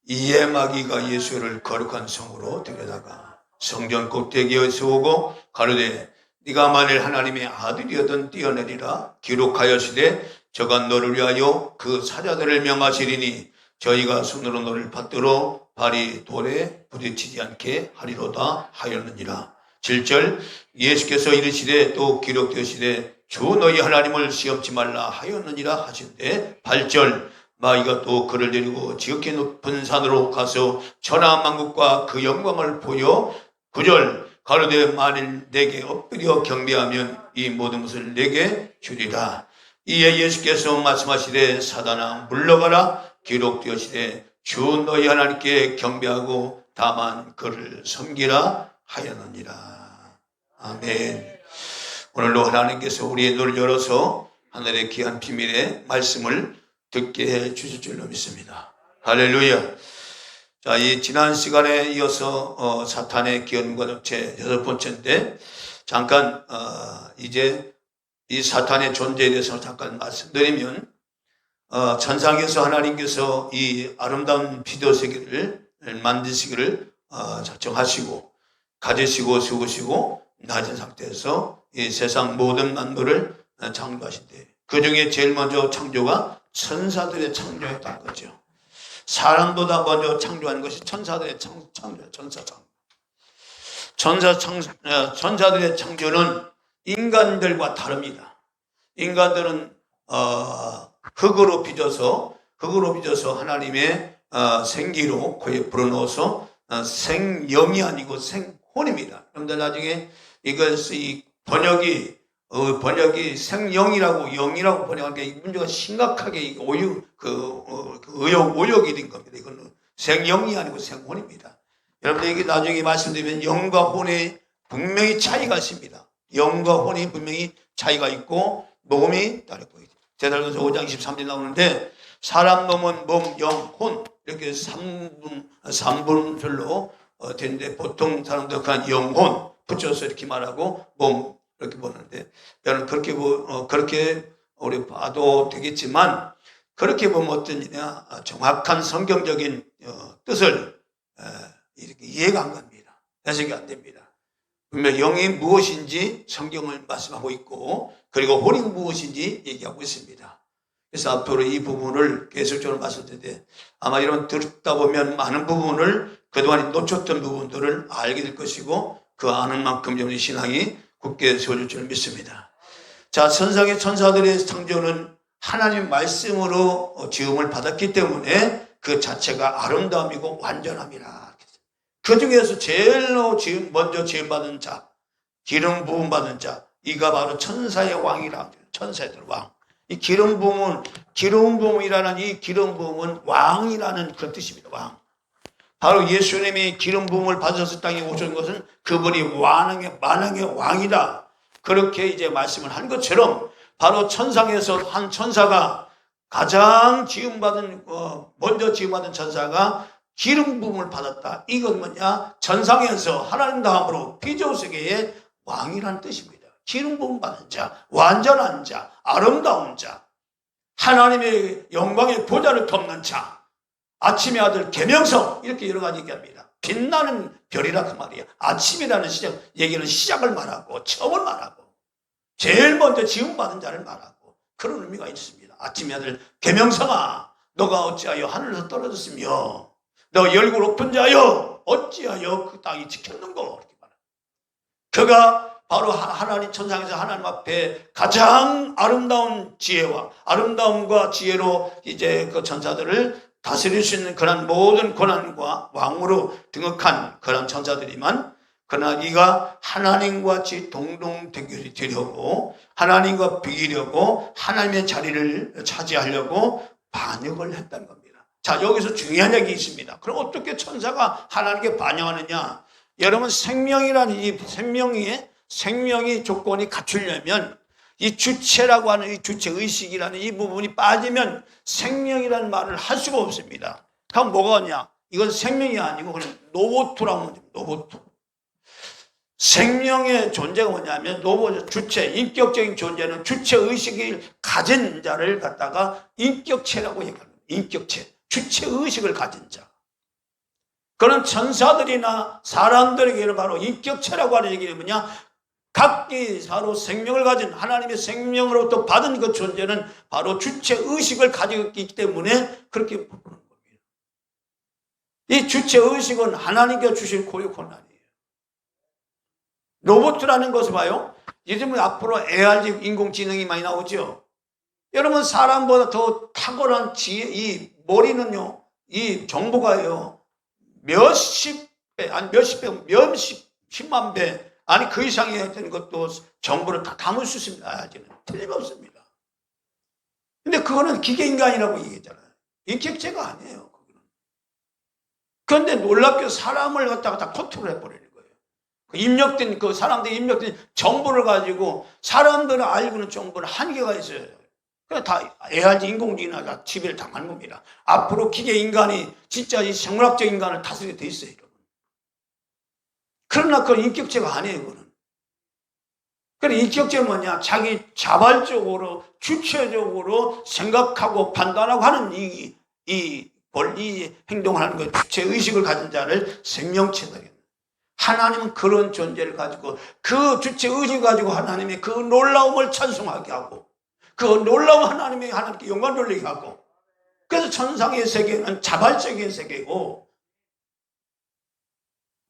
이에마기가 예수를 거룩한 성으로 데려다가 성전 꼭대기에 세우고 가로되 네가 만일 하나님의 아들이어든 뛰어내리라. 기록하여시되 저가 너를 위하여 그 사자들을 명하시리니 저희가 손으로 너를 받들어 발이 돌에 부딪히지 않게 하리로다 하였느니라. 7절 예수께서 이르시되 또 기록되시되 주 너희 하나님을 시험치 말라 하였느니라 하신대. 8절 마귀가 또 그를 데리고 지극히 높은 산으로 가서 천하만국과 그 영광을 보여 9절 가로되 만일 내게 엎드려 경배하면 이 모든 것을 내게 주리라. 이에 예수께서 말씀하시되 사단아 물러가라. 기록되었으되 주 너희 하나님께 경배하고 다만 그를 섬기라 하였느니라. 아멘. 오늘도 하나님께서 우리의 눈을 열어서 하늘의 귀한 비밀의 말씀을 듣게 해 주실 줄로 믿습니다. 할렐루야. 자, 이 지난 시간에 이어서 사탄의 기원과 제 6번째인데 잠깐 이제 이 사탄의 존재에 대해서 잠깐 말씀드리면 천상에서 하나님께서 이 아름다운 비디오 세계를 만드시기를 작정하시고 가지시고 세우시고 낮은 상태에서 이 세상 모든 만물을 창조하신대. 그 중에 제일 먼저 창조가 천사들의 창조였다는 거죠. 사람보다 먼저 창조한 것이 천사들의 창조예요. 천사들의 창조는 인간들과 다릅니다. 인간들은 흙으로 빚어서 하나님의 생기로 거기에 불어넣어서 생영이 아니고 생혼입니다. 여러분들 나중에 이 번역이 생영이라고 영이라고 번역한 게 문제가 심각하게 오역이 된 겁니다. 이건 생영이 아니고 생혼입니다. 여러분들 이게 나중에 말씀드리면 영과 혼의 분명히 차이가 있습니다. 영과 혼이 분명히 차이가 있고 몸이 다르고 데살로니가서 5장 23절 나오는데 사람 몸은 몸, 영, 혼 이렇게 3분별로 되는데 보통 사람들 그냥 영혼 붙여서 이렇게 말하고 몸 이렇게 보는데 여러분 그렇게 우리 봐도 되겠지만 그렇게 보면 어떤 일이냐 정확한 성경적인 뜻을 이렇게 이해가 안 갑니다. 해석이 안 됩니다. 분명 영이 무엇인지 성경을 말씀하고 있고 그리고 혼이 무엇인지 얘기하고 있습니다. 그래서 앞으로 이 부분을 계속적으로 말씀드리는데 아마 여러분 듣다 보면 많은 부분을 그동안 놓쳤던 부분들을 알게 될 것이고 그 아는 만큼 여러분의 신앙이 굳게 세워질 줄 믿습니다. 자, 천상의 천사들의 창조는 하나님 말씀으로 지음을 받았기 때문에 그 자체가 아름다움이고 완전함이라. 그 중에서 제일로 먼저 지음받은 자, 기름 부음 받은 자, 이가 바로 천사의 왕이라. 천사들 왕. 이 기름 부음이라는 이 기름 부음은 왕이라는 그런 뜻입니다. 왕. 바로 예수님이 기름 부음을 받으셔서 땅에 오신 것은 그분이 만왕의 왕이다. 그렇게 이제 말씀을 한 것처럼 바로 천상에서 한 천사가 가장 먼저 지음받은 천사가 기름 부음을 받았다. 이건 뭐냐? 천상에서 하나님 다음으로 비디오 세계의 왕이라는 뜻입니다. 기름 부음 받은 자, 완전한 자, 아름다운 자, 하나님의 영광의 보좌를 덮는 자, 아침의 아들 계명성 이렇게 여러 가지 얘기합니다. 빛나는 별이라 그 말이에요. 아침이라는 얘기는 시작을 말하고 처음을 말하고 제일 먼저 지음받은 자를 말하고 그런 의미가 있습니다. 아침의 아들 계명성아 너가 어찌하여 하늘에서 떨어졌으며 너 열고 높은 자여 어찌하여 그 땅이 지켰는고 이렇게 말합니다. 그가 바로 하나님 천상에서 하나님 앞에 가장 아름다운 지혜와 아름다움과 지혜로 이제 그 천사들을 다스릴 수 있는 그런 모든 권한과 왕으로 등극한 그런 천사들이만 그러나 이가 하나님과 동동 대결이 되려고 하나님과 비기려고 하나님의 자리를 차지하려고 반역을 했다는 겁니다. 자, 여기서 중요한 얘기 있습니다. 그럼 어떻게 천사가 하나님께 반역하느냐? 여러분 생명이라는 이 생명이 조건이 갖추려면 이 주체라고 하는 이 주체의식이라는 이 부분이 빠지면 생명이라는 말을 할 수가 없습니다. 그럼 뭐가 하냐? 이건 생명이 아니고 그냥 로보트라고 하는 거죠. 로보트. 생명의 존재가 뭐냐면 주체, 인격적인 존재는 주체의식을 가진 자를 갖다가 인격체라고 얘기합니다. 인격체. 주체의식을 가진 자. 그런 천사들이나 사람들에게는 바로 인격체라고 하는 얘기는 뭐냐? 각기 바로 생명을 가진 하나님의 생명으로부터 받은 그 존재는 바로 주체의식을 가지고 있기 때문에 그렇게 부르는 겁니다. 이 주체의식은 하나님께 주신 고유 권한이에요. 로봇이라는 것을 봐요. 요즘은 앞으로 ARG 인공지능이 많이 나오죠. 여러분 사람보다 더 탁월한 지혜, 이 머리는요, 이 정보가요, 몇십 배, 아니 몇십 배, 몇십만 배, 아니 그 이상의 어떤 것도 정보를 다 담을 수 있습니다. 아직은 틀림없습니다. 근데 그거는 기계인간이라고 얘기했잖아요. 인격체가 아니에요. 그런데 놀랍게 사람을 갖다가 다 컨트롤해버리는 거예요. 입력된 그 사람들이 입력된 정보를 가지고 사람들은 알고 있는 정보는 한계가 있어요. 그래서 다 ARG 인공지능이 지배를 당하는 겁니다. 앞으로 기계 인간이 진짜 이 생물학적 인간을 다스리게 돼 있어요, 여러분. 그러나 그건 인격체가 아니에요, 그거는. 그래, 인격체는 뭐냐? 자기 자발적으로, 주체적으로 생각하고 판단하고 하는 이 행동을 하는 거예요. 주체의식을 가진 자를 생명체다. 하나님은 그런 존재를 가지고 그 주체의식을 가지고 하나님의 그 놀라움을 찬송하게 하고 그 놀라운 하나님께 영광 돌리게 하고, 그래서 천상의 세계는 자발적인 세계고,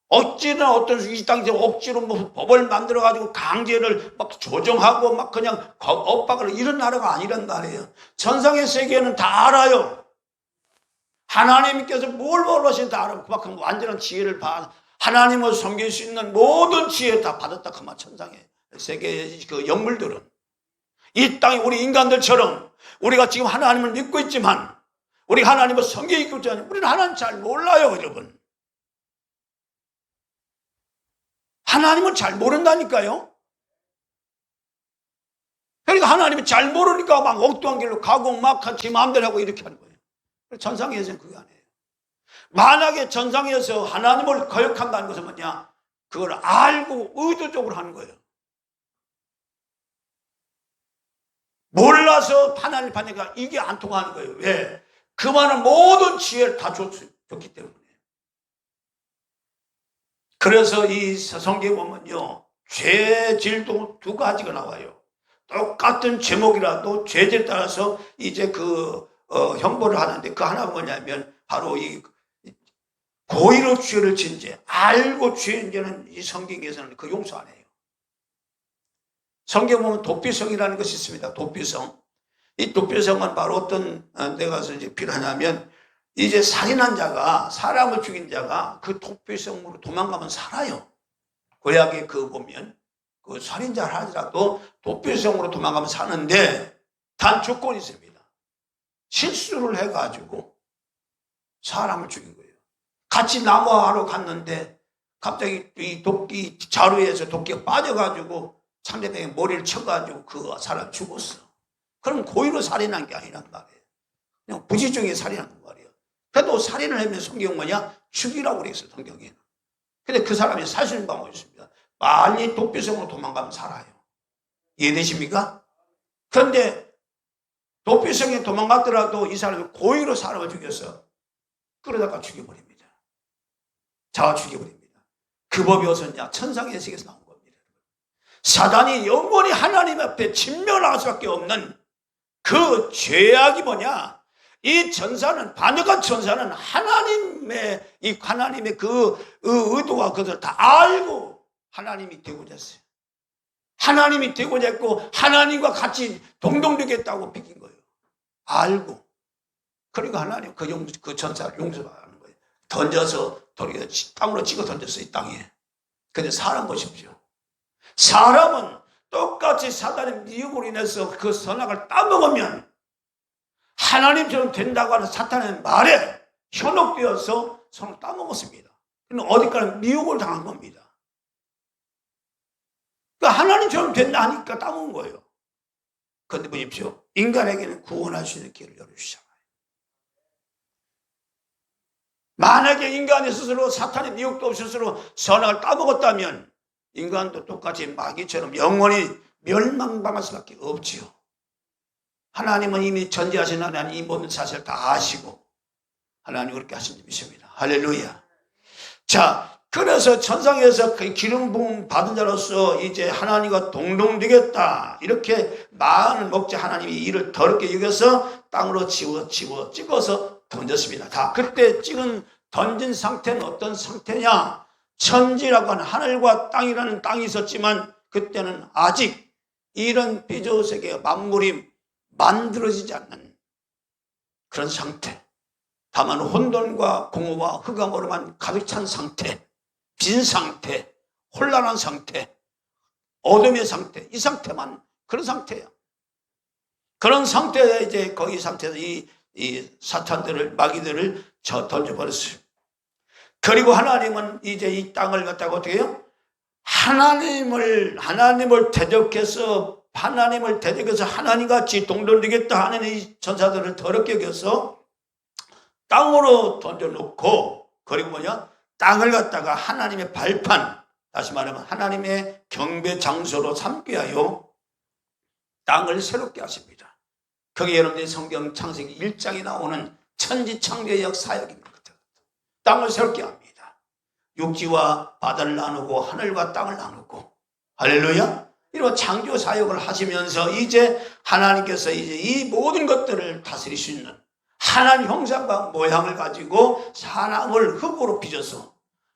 억지나 어떤 이 땅에서 억지로 뭐 법을 만들어 가지고 강제를 막 조정하고 막 그냥 엇박을 이런 나라가 아니란 말이에요. 천상의 세계는 다 알아요. 하나님께서 뭘 원하시는지 다 알아요. 그만큼 완전한 지혜를 하나님을 섬길 수 있는 모든 지혜를 다 받았다. 그만 천상의 세계의 그 영물들은. 이 땅에 우리 인간들처럼 우리가 지금 하나님을 믿고 있지만, 우리가 하나님을 섬기고 있지만 우리는 하나님 잘 몰라요, 여러분. 하나님은 잘 모른다니까요. 그러니까 하나님이 잘 모르니까 막 엉뚱한 길로 가고 막 지 마음대로 하고 이렇게 하는 거예요. 천상에서는 그게 아니에요. 만약에 천상에서 하나님을 거역한다는 것은 뭐냐? 그걸 알고 의도적으로 하는 거예요. 몰라서 하나님 받으니까 이게 안 통하는 거예요. 왜? 그만한 모든 지혜를 다 줬기 때문에. 그래서 이 성경에 보면요, 죄질도 두 가지가 나와요. 똑같은 제목이라도 죄질에 따라서 이제 형벌을 하는데, 그 하나가 뭐냐면 바로 이 고의로 죄를 지은 죄, 알고 죄인 죄는 이 성경에서는 그 용서 안 해요. 성경 보면 도피성이라는 것이 있습니다. 도피성. 이 도피성은 바로 어떤 데가 이제 필요하냐면, 이제 살인한 자가, 사람을 죽인 자가 그 도피성으로 도망가면 살아요. 구약에 보면 그 살인자를 하더라도 도피성으로 도망가면 사는데, 단 조건이 있습니다. 실수를 해가지고 사람을 죽인 거예요. 같이 나무하러 갔는데 갑자기 이 도끼 자루에서 도끼가 빠져가지고 상대방의 머리를 쳐가지고 그 사람 죽었어. 그럼 고의로 살인한 게 아니란 말이에요. 그냥 부지중에 살인한 말이에요. 그래도 살인을 하면 성경 뭐냐? 죽이라고 그랬어요, 성경에. 근데 그 사람이 살 수 있는 방법이 있습니다. 빨리 도피성으로 도망가면 살아요. 이해되십니까? 그런데 도피성에 도망갔더라도 이 사람이 고의로 사람을 죽였어. 그러다가 죽여버립니다. 자아 죽여버립니다. 그 법이 어디서냐? 천상의 세계에서 나온 겁니다. 사단이 영원히 하나님 앞에 진멸할 수밖에 없는 그 죄악이 뭐냐? 이 천사는, 반역한 천사는 하나님의 그 의도와 그것을 다 알고 하나님이 되고자 했어요. 하나님이 되고자 했고 하나님과 같이 동동되겠다고 비킨 거예요. 알고. 그러니까 하나님 그 천사를 용서하는 거예요. 던져서 땅으로 찍어 던졌어요, 이 땅에. 근데 사람 보십시오. 사람은 똑같이 사단의 미혹으로 인해서 그 선악을 따먹으면 하나님처럼 된다고 하는 사탄의 말에 현혹되어서 선을 따먹었습니다. 그럼 어디까지 미혹을 당한 겁니다. 그러니까 하나님처럼 된다 하니까 따먹은 거예요. 그런데 보십시오. 인간에게는 구원할 수 있는 길을 열어주시잖아요. 만약에 인간이 스스로 사탄의 미혹도 없이 스스로 선악을 따먹었다면 인간도 똑같이 마귀처럼 영원히 멸망당할 수밖에 없지요. 하나님은 이미 전지하신 하나님 이 모든 사실을 다 아시고 하나님 그렇게 하신 분이십니다. 할렐루야. 자, 그래서 천상에서 그 기름 부음 받은 자로서 이제 하나님과 동등되겠다 이렇게 마음을 먹자 하나님이 이를 더럽게 여겨서 땅으로 찍어서 던졌습니다. 다 그때 던진 상태는 어떤 상태냐? 천지라고 하는 하늘과 땅이라는 땅이 있었지만 그때는 아직 이런 비조세계 만물이 만들어지지 않는 그런 상태. 다만 혼돈과 공허와 흑암으로만 가득 찬 상태, 빈 상태, 혼란한 상태, 어둠의 상태, 이 상태만 그런 상태예요. 그런 상태에 이제 거기 상태에서 이 사탄들을, 마귀들을 던져버렸어요. 그리고 하나님은 이제 이 땅을 갖다가 어떻게 해요? 하나님을 대적해서 하나님같이 동등되겠다 하는 이 전사들을 더럽게 여겨서 땅으로 던져놓고, 그리고 땅을 갖다가 하나님의 발판, 다시 말하면 하나님의 경배 장소로 삼게 하여 땅을 새롭게 하십니다. 그게 여러분들이 성경 창세기 1장에 나오는 천지창조의 사역입니다. 땅을 새롭게 합니다. 육지와 바다를 나누고 하늘과 땅을 나누고, 할렐루야. 이런 창조 사역을 하시면서 이제 하나님께서 이제 이 모든 것들을 다스릴 수 있는 하나님 형상과 모양을 가지고 사람을 흙으로 빚어서,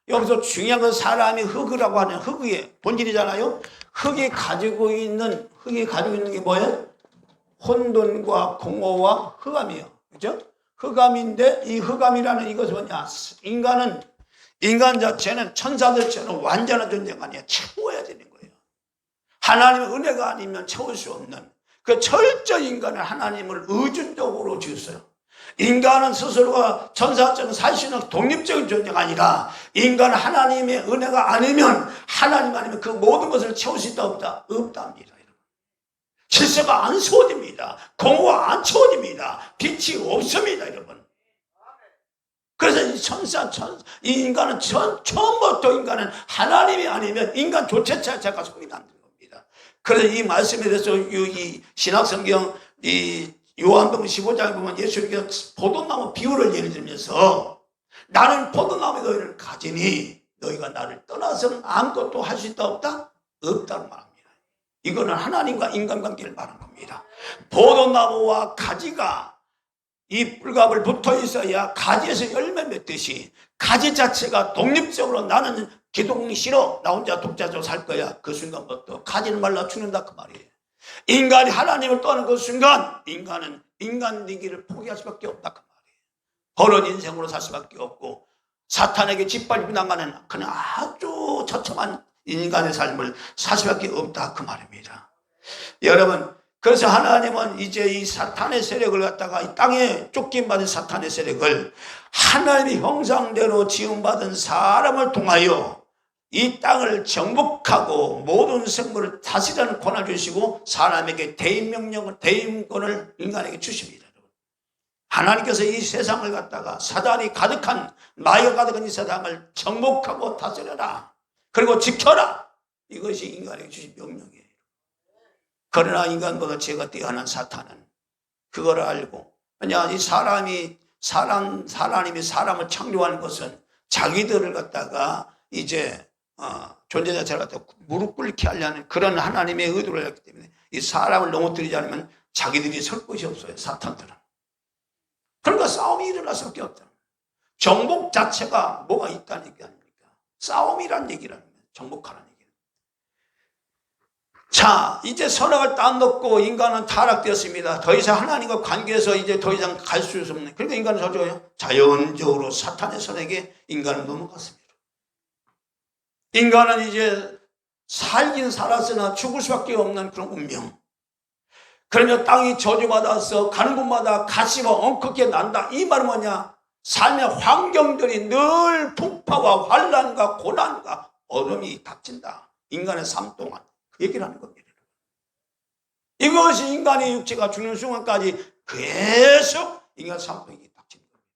여기서 중요한 건 사람이 흙이라고 하는 흙의 본질이잖아요. 흙이 가지고 있는 게 뭐예요? 혼돈과 공허와 흑암이에요. 그죠? 흑암인데 이 흑암이라는 이것은 뭐냐? 인간 자체는 천사들처럼 완전한 존재가 아니야. 채워야 되는 거예요. 하나님의 은혜가 아니면 채울 수 없는 그 철저히 인간을 하나님을 의존적으로 지었어요. 인간은 스스로가 천사처럼 살 수 있는 독립적인 존재가 아니라 인간은 하나님의 은혜가 아니면, 하나님 아니면 그 모든 것을 채울 수 있다 없다? 없다 합니다. 질서가 안 세워집니다. 공허가 안 채워집니다. 빛이 없습니다, 여러분. 그래서 이 인간은 처음부터 인간은 하나님이 아니면 인간 조체 자체가 소리가 안 되는 겁니다. 그래서 이 말씀에 대해서 이 신학성경 이 요한복음 15장에 보면 예수님께서 포도나무 비유를 예를 들면서, 나는 포도나무의 너희를 가지니 너희가 나를 떠나서는 아무것도 할 수 있다 없다? 없다는 말합니다. 이거는 하나님과 인간관계를 말하는 겁니다. 포도나무와 가지가 이 뿔갑을 붙어 있어야 가지에서 열매 맺듯이 가지 자체가 독립적으로 나는 기독이 싫어, 나 혼자 독자적으로 살 거야, 그 순간부터 가지는 말라 죽는다 그 말이에요. 인간이 하나님을 떠나는 그 순간 인간은 인간 되기를 포기할 수밖에 없다 그 말이에요. 버릇 인생으로 살 수밖에 없고 사탄에게 짓밟혀 나가는 그냥 아주 처참한 인간의 삶을 살 수밖에 없다 그 말입니다. 여러분, 그래서 하나님은 이제 이 사탄의 세력을 갖다가 이 땅에 쫓김받은 사탄의 세력을 하나님의 형상대로 지음받은 사람을 통하여 이 땅을 정복하고 모든 생물을 다스리라는 권한을 주시고 사람에게 대임권을 인간에게 주십니다. 하나님께서 이 세상을 갖다가 사단이 가득한, 마귀가 가득한 이 세상을 정복하고 다스려라, 그리고 지켜라, 이것이 인간에게 주신 명령이에요. 그러나 인간보다 죄가 뛰어난 사탄은 그걸 알고, 왜냐, 이 사람이 하나님이 사람을 창조하는 것은 자기들을 갖다가 이제 존재 자체를 갖다가 무릎 꿇게 하려는 그런 하나님의 의도를 했기 때문에 이 사람을 넘어뜨리지 않으면 자기들이 설 곳이 없어요, 사탄들은. 그러니까 싸움이 일어날 수밖에 없다. 정복 자체가 뭐가 있다는 얘기 아닙니까? 싸움이란 얘기라는 거예요. 정복하라는 얘기는. 자, 이제 선악을 따놓고 인간은 타락되었습니다. 더 이상 하나님과 관계에서 이제 더 이상 갈 수 없는, 그러니까 인간은 저줘요. 자연적으로 사탄의 선에게 인간은 넘어갔습니다. 인간은 이제 살긴 살았으나 죽을 수밖에 없는 그런 운명. 그러면 땅이 저주받아서 가는 곳마다 가시가 엉크게 난다. 이 말은 뭐냐? 삶의 환경들이 늘 풍파와 환란과 고난과 어려움이 닥친다. 인간의 삶 동안. 그 얘기를 하는 겁니다. 이것이 인간의 육체가 죽는 순간까지 계속 인간의 삶 동안 닥치는 겁니다.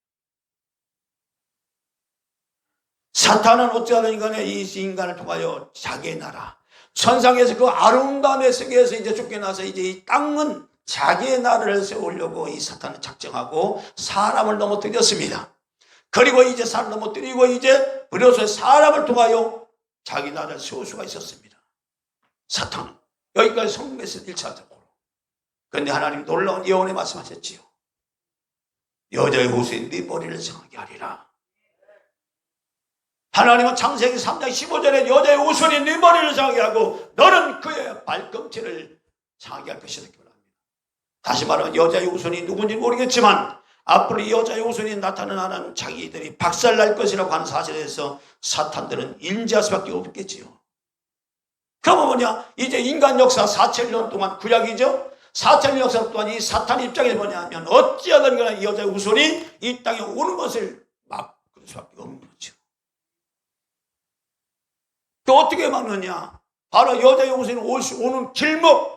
사탄은 어찌하든 간에 이 인간을 통하여 자기의 나라, 천상에서 그 아름다움의 세계에서 이제 쫓겨나서 이제 이 땅은 자기의 나라를 세우려고 이 사탄은 작정하고 사람을 넘어뜨렸습니다. 그리고 이제 산을 넘어뜨리고 이제 비로소 사람을 통하여 자기 나라를 세울 수가 있었습니다. 사탄은 여기까지 성공했어요. 1차적으로. 그런데 하나님 놀라운 예언에 말씀하셨지요. 여자의 후손이 네 머리를 상하게 하리라. 하나님은 창세기 3장 15절에 여자의 후손이 네 머리를 상하게 하고 너는 그의 발꿈치를 상하게 할 것이다. 다시 말하면 여자의 후손이 누군지 모르겠지만 앞으로 이 여자의 후손이 나타나는 자기들이 박살날 것이라고 하는 사실에 대해서 사탄들은 인지할 수밖에 없겠지요. 그러면 뭐냐? 이제 인간 역사 4,000년 동안 구약이죠. 4,000년 역사 동안 이 사탄 입장에서 뭐냐면 어찌하든 간에 이 여자의 후손이 이 땅에 오는 것을 막을 수밖에 없는 거죠. 또 어떻게 막느냐? 바로 여자의 후손이 오는 길목,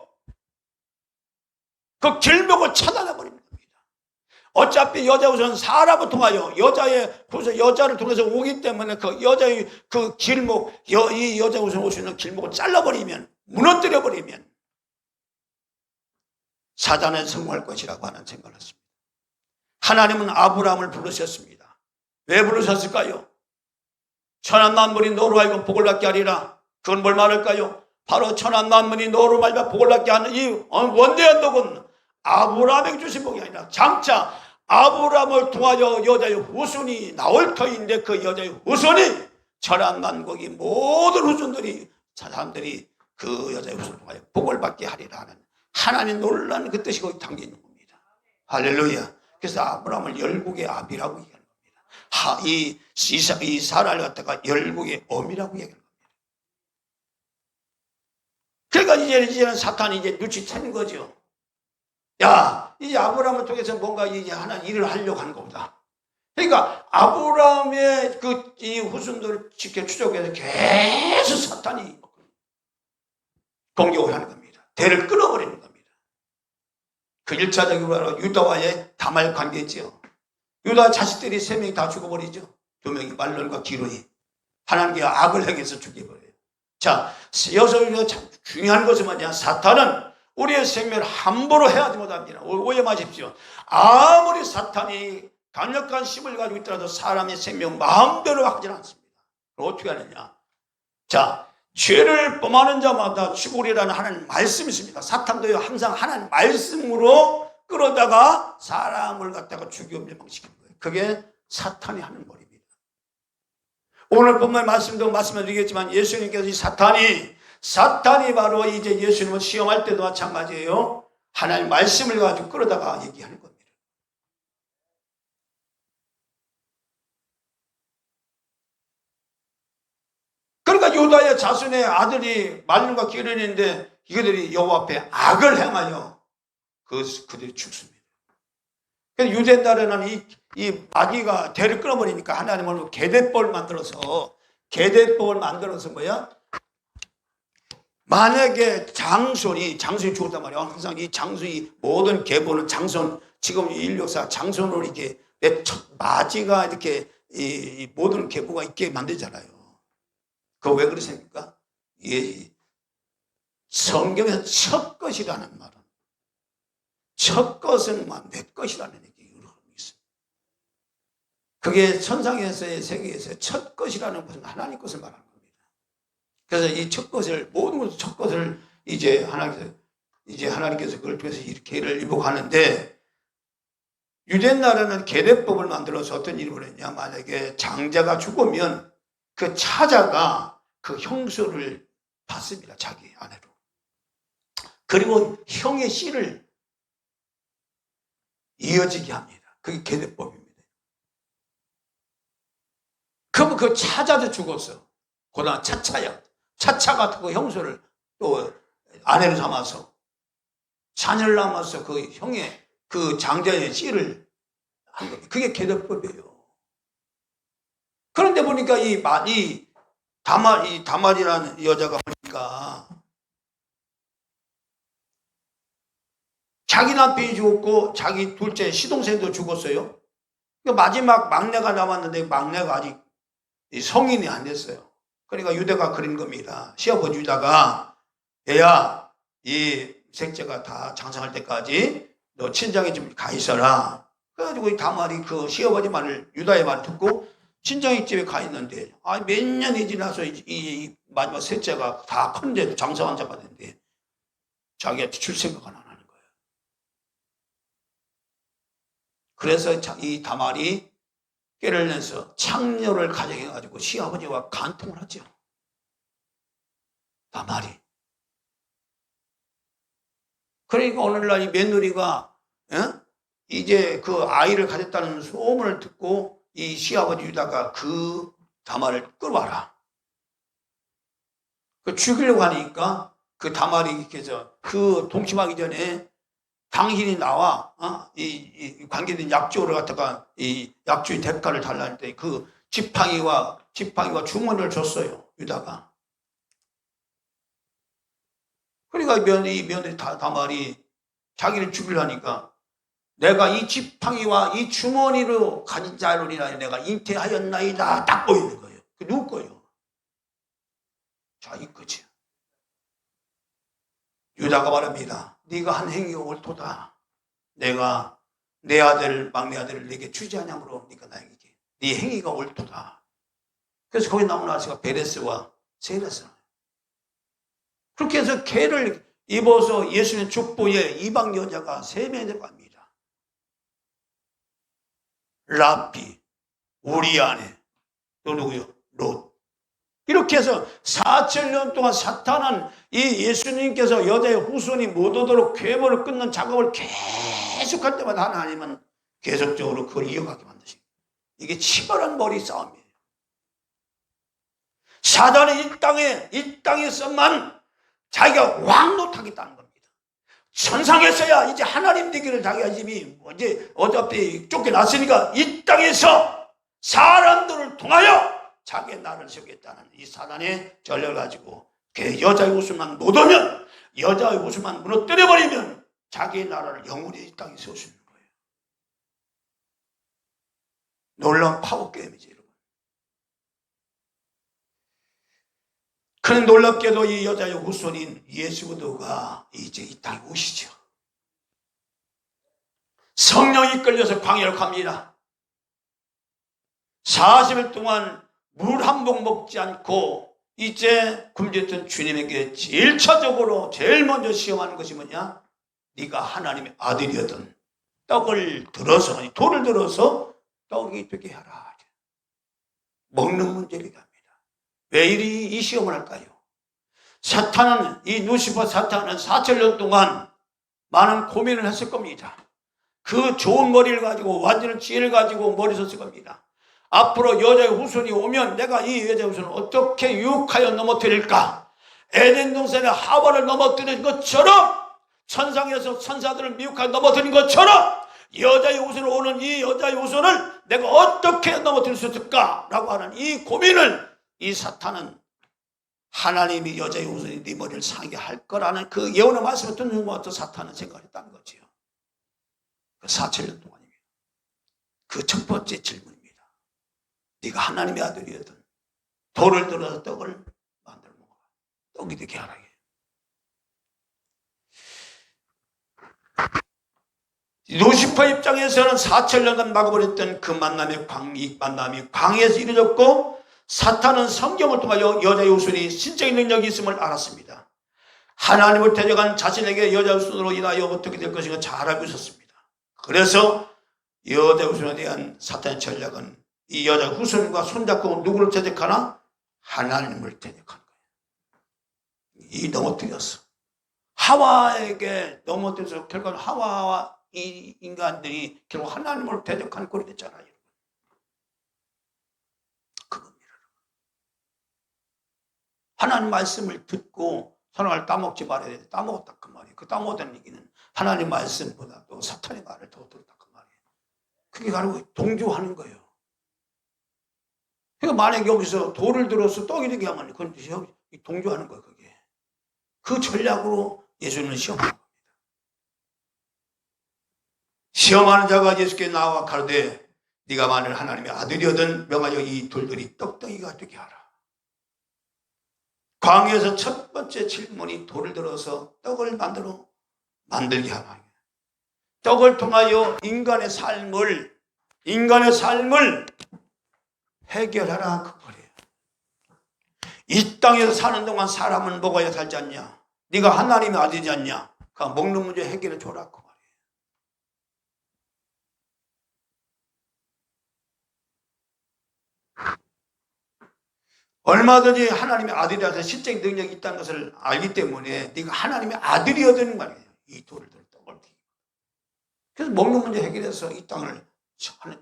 그 길목을 차단해버립니다. 어차피 여자의 후손은 사람을 통하여 여자를 통해서 오기 때문에 그 여자의 그 길목, 이 여자의 후손이 올 수 있는 길목을 잘라버리면, 무너뜨려버리면 사단은 성공할 것이라고 하는 생각을 했습니다. 하나님은 아브라함을 부르셨습니다. 왜 부르셨을까요? 천한 만물이 너로 하여금 복을 받게 하리라. 그건 뭘 말할까요? 바로 천한 만물이 너로 말미암아 복을 받게 하는 이 원대한 복은 아브라함에게 주신 복이 아니라 장차 아브라함을 통하여 여자의 후손이 나올 터인데 그 여자의 후손이 천한 만국의 모든 후손들이 사람들이 그 여자의 후손을 통하여 복을 받게 하리라 하는 하나님 놀라는 그 뜻이 거기 담겨 있는 겁니다. 할렐루야. 그래서 아브라함을 열국의 아비라고 얘기하는 겁니다. 이 사라를 갖다가 열국의 어미라고 얘기하는 겁니다. 그러니까 이제는 사탄이 이제 눈치채는 거죠. 야, 이제 아브라함을 통해서 뭔가 이제 하나 일을 하려고 하는 겁니다. 그러니까 아브라함의 이 후손들을 지켜 추적해서 계속 사탄이 공격을 하는 겁니다. 대를 끊어버리는 겁니다. 그 1차적으로 바로 유다와의 다말 관계지요. 유다 자식들이 3명이 다 죽어버리죠. 2명이 말론과 기론이 하나님께 악을 행해서 죽여버려요. 자, 여기서 참 중요한 것은 뭐냐? 사탄은 우리의 생명을 함부로 해하지 못합니다. 오해 마십시오. 아무리 사탄이 강력한 힘을 가지고 있더라도 사람의 생명 마음대로 하지 않습니다. 그럼 어떻게 하느냐? 자, 죄를 범하는 자마다 죽으리라는 하나님 말씀이 있습니다. 사탄도요 항상 하나님 말씀으로 끌어다가 사람을 갖다가 죽여 멸망시키는 거예요. 그게 사탄이 하는 머리입니다. 오늘 본문 말씀도 말씀드리겠지만 예수님께서 이 사탄이 바로 이제 예수님을 시험할 때도 마찬가지예요. 하나님 말씀을 가지고 끌어다가 얘기하는 겁니다. 그러니까 유다의 자손의 아들이 말론과 기론인데 이들이 여호와 앞에 악을 행하여 그들이 죽습니다. 그래서 유대 나라는 이 마귀가 대를 끊어버리니까 하나님은 계대법을 만들어서 뭐야? 만약에 장손이 죽었단 말이야. 항상 이 장손이 모든 계보는 장손, 지금 인류 역사 장손으로 이렇게 마지가 이렇게 이 모든 계보가 있게 만들잖아요. 그거 왜 그러십니까? 성경에서 첫 것이라는 말은 첫 것은 내 것이라는 얘기가 있어요. 그게 천상에서의 세계에서 첫 것이라는 것은 하나님 것을 말하는 겁니다. 그래서 이 첫 것을 모든 첫 것을 이제 하나님께서 그걸 통해서 이렇게를 이복하는데 유대 나라는 계대법을 만들어서 어떤 일을 벌였냐? 만약에 장자가 죽으면 그 차자가 그 형수를 받습니다. 자기 아내로. 그리고 형의 씨를 이어지게 합니다. 그게 계대법입니다. 그러면 그 차자도 죽었어. 고난 차차야. 차차가 그 형수를 또 아내로 삼아서 자녀를 낳아서 그 형의 그 장자의 씨를 한 겁니다. 그게 계대법이에요. 그런데 보니까 이 다말이라는 여자가 보니까 자기 남편이 죽었고 자기 둘째 시동생도 죽었어요. 그러니까 마지막 막내가 남았는데 막내가 아직 성인이 안 됐어요. 그러니까 유다가 그린 겁니다. 시아버지 유다가 얘야 이 셋째가 다 장성할 때까지 너 친정에 좀 가 있어라. 그래가지고 이 다말이 그 시아버지 말을, 유다의 말을 듣고 친정의 집에 가 있는데, 몇 년이 지나서 이 마지막 셋째가 다 컸는데도 장사한 자가 됐는데 자기한테 줄 생각은 안 하는 거예요. 그래서 이 다말이 꾀를 내서 창녀를 가정해가지고 시아버지와 간통을 하죠. 다말이. 그러니까 오늘날 이 며느리가 이제 그 아이를 가졌다는 소문을 듣고 이 시아버지 유다가 그 다말을 끌어와라. 그 죽이려고 하니까 그 다말이께서 그 동침하기 전에 당신이 나와 이 관계된 약주를 갖다가 이 약주의 대가를 달라할 때 그 지팡이와 주머니를 줬어요. 유다가. 그러니까 이 며느리 다말이 자기를 죽이려니까 내가 이 지팡이와 이 주머니로 가진 자로 인하여 내가 잉태하였나이다. 딱 보이는 거예요. 그 누구 거예요? 자기 거지. 유다가 말합니다. 네가 한 행위가 옳도다. 내가 내 아들, 막내 아들을 네게 주지 않으므로 네가 나에게 네 행위가 옳도다. 그래서 거기 나오는 아저씨가 베레스와 세레스. 그렇게 해서 개를 입어서 예수님 족보에 이방 여자가 3명이 들어갑니다. 라피, 우리 아내, 또 누구요? 롯. 이렇게 해서 4,000년 동안 사탄은 이 예수님께서 여자의 후손이 못 오도록 괴물을 끊는 작업을 계속할 때마다 하나님은 계속적으로 그걸 이어가게 만드십니다. 이게 치열한 머리 싸움이에요. 사단이 이 땅에서만 자기가 왕노릇하겠다는 겁니다. 천상에서야 이제 하나님 되기를 자기가 이미 이제 어차피 쫓겨났으니까 이 땅에서 사람들을 통하여 자기의 나라를 세우겠다는 이 사단의 전략을 가지고 그 여자의 웃음만 못 오면, 여자의 웃음만 무너뜨려버리면 자기의 나라를 영원히 이 땅에 세울 수 있는 거예요. 놀라운 파워 게임이지, 여러분. 그런 놀랍게도 이 여자의 후손인 예수 그리스도가 이제 이 땅에 오시죠. 성령이 끌려서 광야로 갑니다. 40일 동안 물 한 번 먹지 않고 이제 굶주렸던 주님에게 제일 먼저 시험하는 것이 뭐냐? 네가 하나님의 아들이거든 돌을 들어서 떡이 되게 하라. 먹는 문제를 합니다. 왜 이 시험을 할까요? 사탄은, 이 루시퍼 사탄은 4,000년 동안 많은 고민을 했을 겁니다. 그 좋은 머리를 가지고, 완전한 지혜를 가지고 머리 썼을 겁니다. 앞으로 여자의 후손이 오면 내가 이 여자의 후손을 어떻게 유혹하여 넘어뜨릴까? 에덴 동산에 하와를 넘어뜨린 것처럼, 천상에서 천사들을 미혹하여 넘어뜨린 것처럼 여자의 후손으로 오는 이 여자의 후손을 내가 어떻게 넘어뜨릴 수 있을까? 라고 하는 이 고민을 이 사탄은, 하나님이 여자의 후손이 네 머리를 상하게 할 거라는 그 예언의 말씀을 듣는 순간부터 사탄은 생각했다는 거지요. 그 4,000년 동안입니다. 그 첫 번째 질문입니다. 네가 하나님의 아들이거든 돌을 들어서 떡을 만들어 먹어라. 떡이 되게 하라. 루시퍼 입장에서는 4,000년간 막아버렸던 그 만남이 광야에서 이루어졌고, 사탄은 성경을 통하여 여자의 후손이 신적인 능력이 있음을 알았습니다. 하나님을 대적한 자신에게 여자의 후손으로 인하여 어떻게 될 것인가 잘 알고 있었습니다. 그래서 여자의 후손에 대한 사탄의 전략은 이 여자의 후손과 손잡고 누구를 대적하나? 하나님을 대적한 거예요. 넘어뜨렸어. 하와에게 넘어뜨려서 결국 하와와 이 인간들이 결국 하나님을 대적한 꼴이 됐잖아요. 그겁니다. 하나님 말씀을 듣고 사랑을 따먹지 말아야 돼. 따먹었다 그 말이에요. 그 따먹었다는 얘기는 하나님 말씀보다 또 사탄의 말을 더 들었다 그 말이에요. 그게 바로 동조하는 거예요. 그러니까 만약에 여기서 돌을 들어서 떡이 되게 하면 그건 동조하는 거예요. 그게. 그 전략으로 예수님은 시험하는 겁니다. 시험하는 자가 예수께 나와 가로되 네가 만일 하나님의 아들이거든 명하여 이 돌들이 떡덩이가 되게 하라. 광야에서 첫 번째 질문이 돌을 들어서 떡을 만들게 하라. 떡을 통하여 인간의 삶을 해결하라 그 말이에요. 이 땅에서 사는 동안 사람은 먹어야 살지 않냐? 네가 하나님의 아들이지 않냐? 그 먹는 문제 해결해 줘라 그 말이에요. 얼마든지 하나님의 아들이라서 실적인 능력이 있다는 것을 알기 때문에 네가 하나님의 아들이어야 되는 말이에요. 이 돌을 떡을. 그래서 먹는 문제 해결해서 이 땅을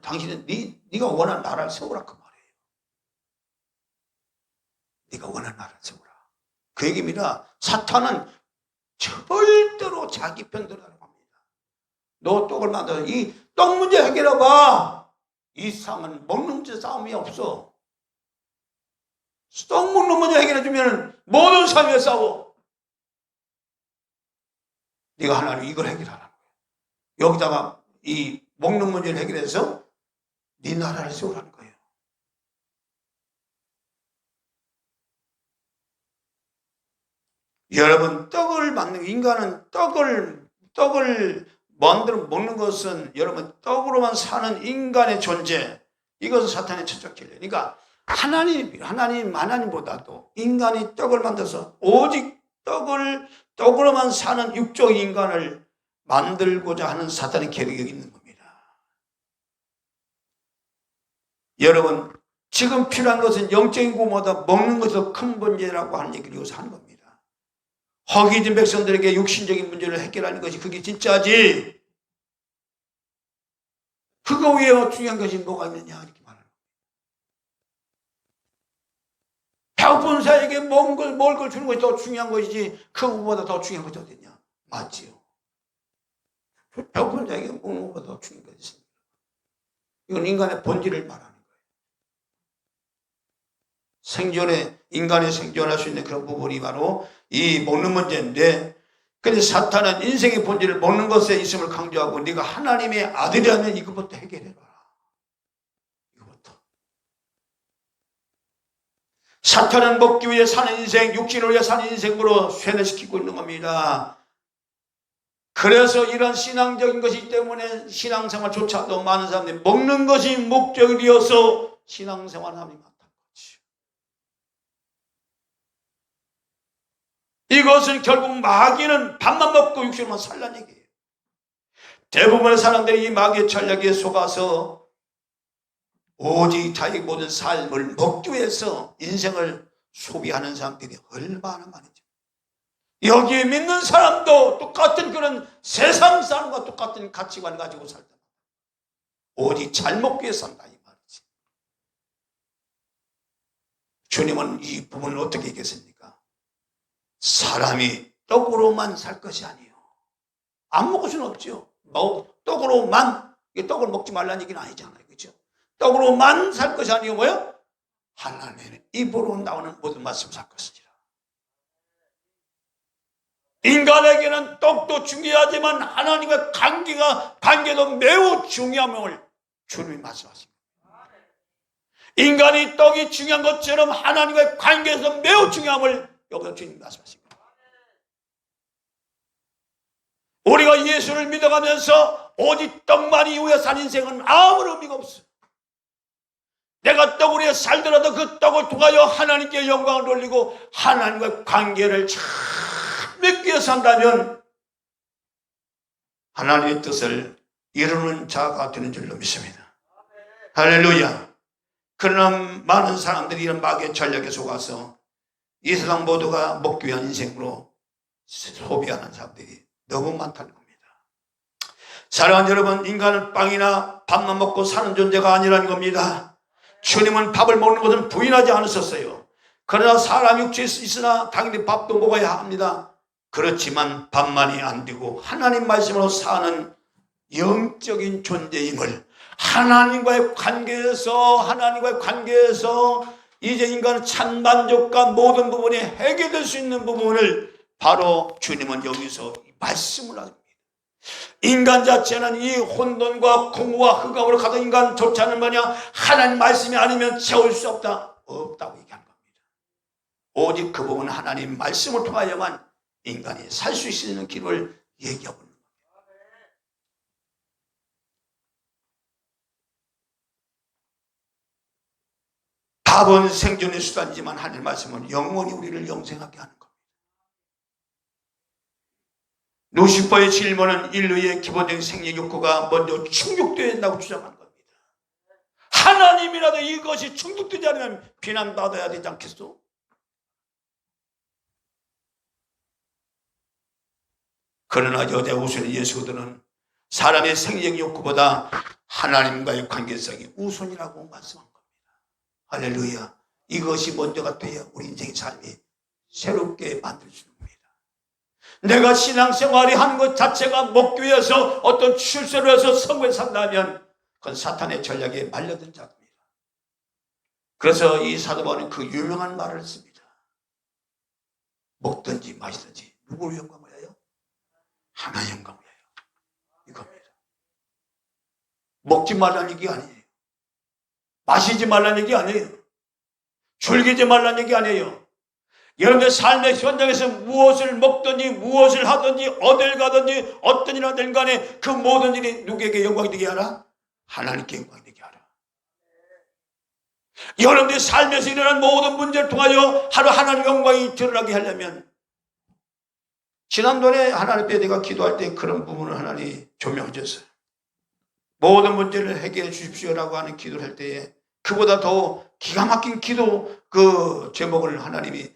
당신은 네가 원하는 나라를 세우라 그 말이에요. 네가 원하는 나라를 세우라. 그 얘기입니다. 사탄은 절대로 자기 편들어 하라고 합니다. 너 떡을 만들어서 이 떡 문제 해결해봐. 이 세상은 먹는 문제 싸움이 없어. 떡 먹는 문제 해결해주면 모든 삶에 싸워. 네가 하나님 이걸 해결하라는 거예요. 여기다가 이 먹는 문제를 해결해서 네 나라를 세우라는 거예요. 여러분, 떡을 만든 인간은 떡을 만들어 먹는 것은 여러분 떡으로만 사는 인간의 존재, 이것은 사탄의 천적 진리예요. 그러니까 하나님보다도 인간이 떡을 만들어서 오직 떡으로만 사는 육적 인간을 만들고자 하는 사탄의 계획이 있는 겁니다. 여러분, 지금 필요한 것은 영적인 구원보다 먹는 것이 큰 문제라고 하는 얘기를 여기서 하는 겁니다. 허기진 백성들에게 육신적인 문제를 해결하는 것이 그게 진짜지. 그거 외에 중요한 것이 뭐가 있느냐 이렇게 말하는 거예요. 배고픈 사에게 먹을 걸 주는 것이 더 중요한 것이지 그거보다 더 중요한 것이 어딨냐. 맞지요. 배고픈 자에게 먹는 것보다 더 중요한 것이 있습니다. 이건 인간의 본질을 말하는 거예요. 인간이 생존할 수 있는 그런 부분이 바로 이 먹는 문제인데, 근데 사탄은 인생의 본질을 먹는 것에 있음을 강조하고 네가 하나님의 아들이라면 이것부터 해결해봐라. 이것부터. 사탄은 먹기 위해 사는 인생, 육신을 위해 사는 인생으로 쇠뇌시키고 있는 겁니다. 그래서 이런 신앙적인 것이기 때문에 신앙생활조차도 많은 사람들이 먹는 것이 목적이 되어서 신앙생활을 합니다. 이것은 결국 마귀는 밥만 먹고 육신만 살라는 얘기예요. 대부분의 사람들이 이 마귀의 전략에 속아서 오직 자기 모든 삶을 먹기 위해서 인생을 소비하는 사람들이 얼마나 많은지. 여기에 믿는 사람도 똑같은 그런 세상 사람과 똑같은 가치관을 가지고 살다. 오직 잘 먹기 위해 산다 이 말이지. 주님은 이 부분을 어떻게 얘기했습니까? 사람이 떡으로만 살 것이 아니에요. 안 먹을 수는 없죠. 떡으로만, 떡을 먹지 말라는 얘기는 아니잖아요. 그렇죠? 떡으로만 살 것이 아니고 뭐요? 하나님의 입으로 나오는 모든 말씀 살 것이니라. 인간에게는 떡도 중요하지만 하나님의 관계도 매우 중요함을 주님이 말씀하십니다. 인간이 떡이 중요한 것처럼 하나님의 관계에서 매우 중요함을 여기서 주님이 말씀하십니다. 우리가 예수를 믿어가면서 오직 떡만 이후에 산 인생은 아무런 의미가 없어. 내가 떡을 위해 살더라도 그 떡을 통하여 하나님께 영광을 돌리고 하나님과의 관계를 잘 맺기 위해 산다면 하나님의 뜻을 이루는 자가 되는 줄로 믿습니다. 할렐루야. 그러나 많은 사람들이 이런 마귀의 전략에 속아서 이 세상 모두가 먹기 위한 인생으로 소비하는 사람들이 너무 많다는 겁니다. 사랑하는 여러분, 인간은 빵이나 밥만 먹고 사는 존재가 아니라는 겁니다. 주님은 밥을 먹는 것은 부인하지 않으셨어요. 그러나 사람 육체에 있으나 당연히 밥도 먹어야 합니다. 그렇지만 밥만이 안 되고 하나님 말씀으로 사는 영적인 존재임을 하나님과의 관계에서 이제 인간은 참 만족과 모든 부분이 해결될 수 있는 부분을 바로 주님은 여기서 말씀을 합니다. 인간 자체는 이 혼돈과 공허와 흑암으로 가던 인간조차는 뭐냐? 하나님 말씀이 아니면 채울 수 없다고 얘기하는 겁니다. 오직 그 부분은 하나님 말씀을 통하여만 인간이 살 수 있는 길을 얘기하고 있는 겁니다. 밥은 생존의 수단이지만 하나님 말씀은 영원히 우리를 영생하게 하는 겁니다. 루시퍼의 질문은 인류의 기본적인 생리 욕구가 먼저 충족되어야 한다고 주장하는 겁니다. 하나님이라도 이것이 충족되지 않으면 비난받아야 되지 않겠소? 그러나 여자 우선인 예수들은 사람의 생리적 욕구보다 하나님과의 관계성이 우선이라고 말씀한 겁니다. 할렐루야. 이것이 먼저가 돼야 우리 인생의 삶이 새롭게 만들 수 있습니다. 내가 신앙생활이 하는 것 자체가 먹기 위해서 어떤 출세를 해서 성공에 산다면 그건 사탄의 전략에 말려든 자입니다. 그래서 이 사도 바울은 그 유명한 말을 씁니다. 먹든지 마시든지 누구를 영광을 위하여? 하나의 영광을 위하여. 이겁니다. 먹지 말라는 얘기 아니에요. 마시지 말라는 얘기 아니에요. 즐기지 말라는 얘기 아니에요. 여러분의 삶의 현장에서 무엇을 먹든지 무엇을 하든지 어딜 가든지 어떤 일 하든 간에 그 모든 일이 누구에게 영광이 되게 하라? 하나님께 영광이 되게 하라. 여러분의 삶에서 일어난 모든 문제를 통하여 하루 하나님 영광이 드러나게 하려면 지난번에 하나님 앞에 내가 기도할 때 그런 부분을 하나님이 조명해 줬어요. 모든 문제를 해결해 주십시오라고 하는 기도를 할 때에 그보다 더 기가 막힌 기도 그 제목을 하나님이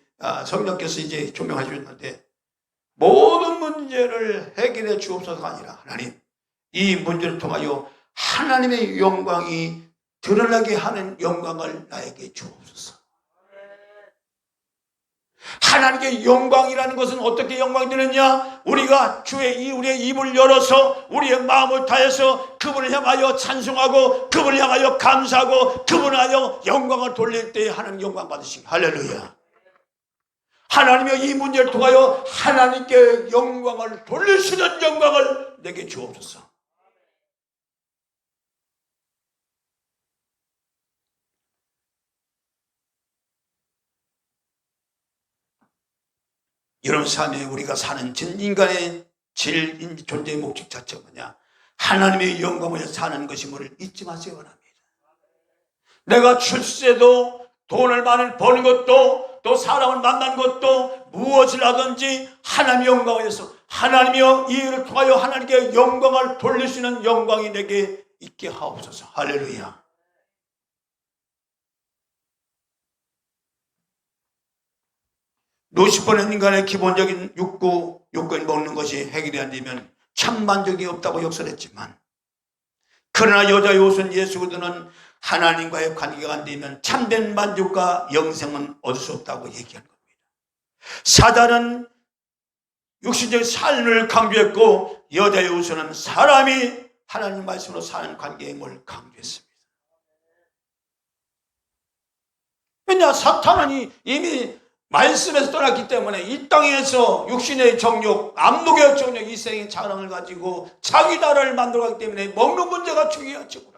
성령께서 이제 조명해 주셨는데 모든 문제를 해결해 주옵소서가 아니라 하나님 이 문제를 통하여 하나님의 영광이 드러나게 하는 영광을 나에게 주옵소서. 하나님의 영광이라는 것은 어떻게 영광이 되느냐? 우리가 우리의 입을 열어서 우리의 마음을 다해서 그분을 향하여 찬송하고 그분을 향하여 감사하고 그분을 향하여 영광을 돌릴 때에 하나님 영광 받으시기. 할렐루야. 하나님의 이 문제를 통하여 하나님께 영광을 돌릴 수 있는 영광을 내게 주옵소서. 이런 삶에 우리가 사는 인간의 존재의 목적 자체가 뭐냐? 하나님의 영광을 위해서 사는 것임을 잊지 마시기 바랍니다. 내가 출세도 돈을 많이 버는 것도 또 사람을 만난 것도 무엇을 하든지 하나님의 영광을 위해서 하나님이여 이 일을 통하여 하나님께 영광을 돌릴 수 있는 영광이 내게 있게 하옵소서. 할렐루야. 루시퍼는 인간의 기본적인 욕구를 먹는 것이 해결이 안 되면 참 만족이 없다고 역설했지만 그러나 여자의 옷은 예수 그리스도는 하나님과의 관계가 안 되면 참된 만족과 영생은 얻을 수 없다고 얘기한 겁니다. 사단은 육신적인 삶을 강조했고 여자의 옷은 사람이 하나님 말씀으로 사는 관계임을 강조했습니다. 왜냐? 사탄은 이미 말씀에서 떠났기 때문에 이 땅에서 육신의 정욕, 암록의 정욕, 이 세상의 자랑을 가지고 자기 나라를 만들어가기 때문에 먹는 문제가 중요하죠.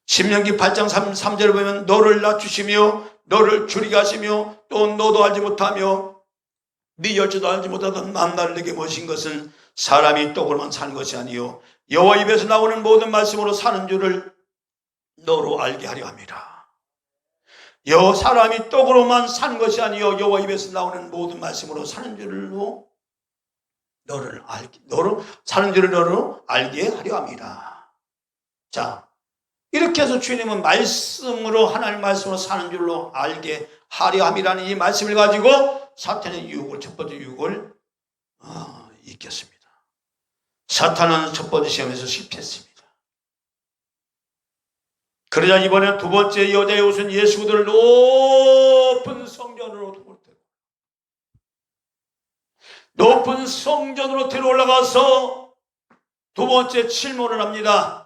신명기 8장 3절을 보면 너를 낮추시며 너를 줄이게 하시며 또 너도 알지 못하며 네 열조도 알지 못하던 만나를 내게 모신 것은 사람이 떡으로만 사는 것이 아니요 여호와 입에서 나오는 모든 말씀으로 사는 줄을 너로 알게 하려 함이라. 사람이 떡으로만 사는 것이 아니요 여호와 입에서 나오는 모든 말씀으로 사는 줄로 너로 알게 하려 함이라. 자, 이렇게 해서 주님은 말씀으로 하나님 말씀으로 사는 줄로 알게 하려 함이라는 이 말씀을 가지고 사탄의 유혹을 첫 번째 유혹을 이겼습니다. 사탄은 첫 번째 시험에서 실패했습니다. 그러자 이번에 두 번째 여자의 옷은 예수 그리스도를 높은 성전으로 들어 올라가서 두 번째 질문을 합니다.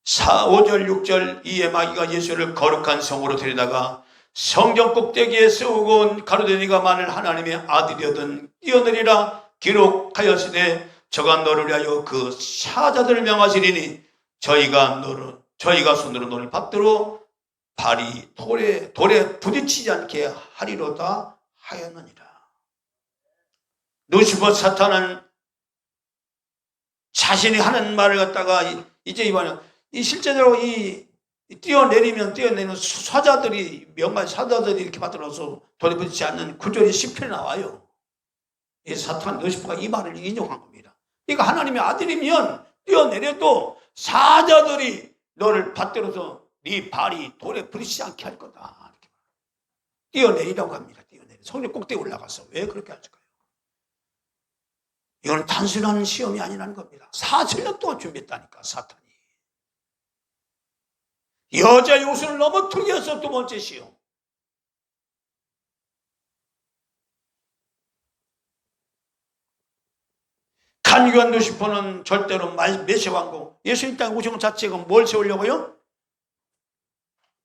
5절 6절 이에 마귀가 예수를 거룩한 성으로 데려다가 성전 꼭대기에 세우고 가로되 만일 하나님의 아들이거든 뛰어내리라 기록하였으되 저가 너를 위하여 그 사자들을 명하시리니 저희가 손으로 너를 받들어 발이 돌에 부딪히지 않게 하리로다 하였느니라. 루시퍼 사탄은 자신이 하는 말을 갖다가 이제 이번에 이 실제적으로 이 뛰어내리는 사자들이 명간 사자들이 이렇게 받들어서 돌이붙지 않는 구절이 시편에 나와요. 이 사탄 루시퍼가 이 말을 인용한 겁니다. 그러니까 하나님의 아들이면 뛰어내려도 사자들이 너를 받들어서 네 발이 돌에 부딪히지 않게 할 거다. 이렇게 뛰어내리라고 합니다. 뛰어내리. 성령 꼭대기 올라가서 왜 그렇게 하실까요? 이건 단순한 시험이 아니라는 겁니다. 4천년 동안 준비했다니까 사탄이. 여자 요소를 넘어뜨리기 위해서 두 번째 시험. 간교한 루시퍼는 절대로 메시아 왕국, 예수님 땅에 오신 것 자체가 뭘 세우려고요?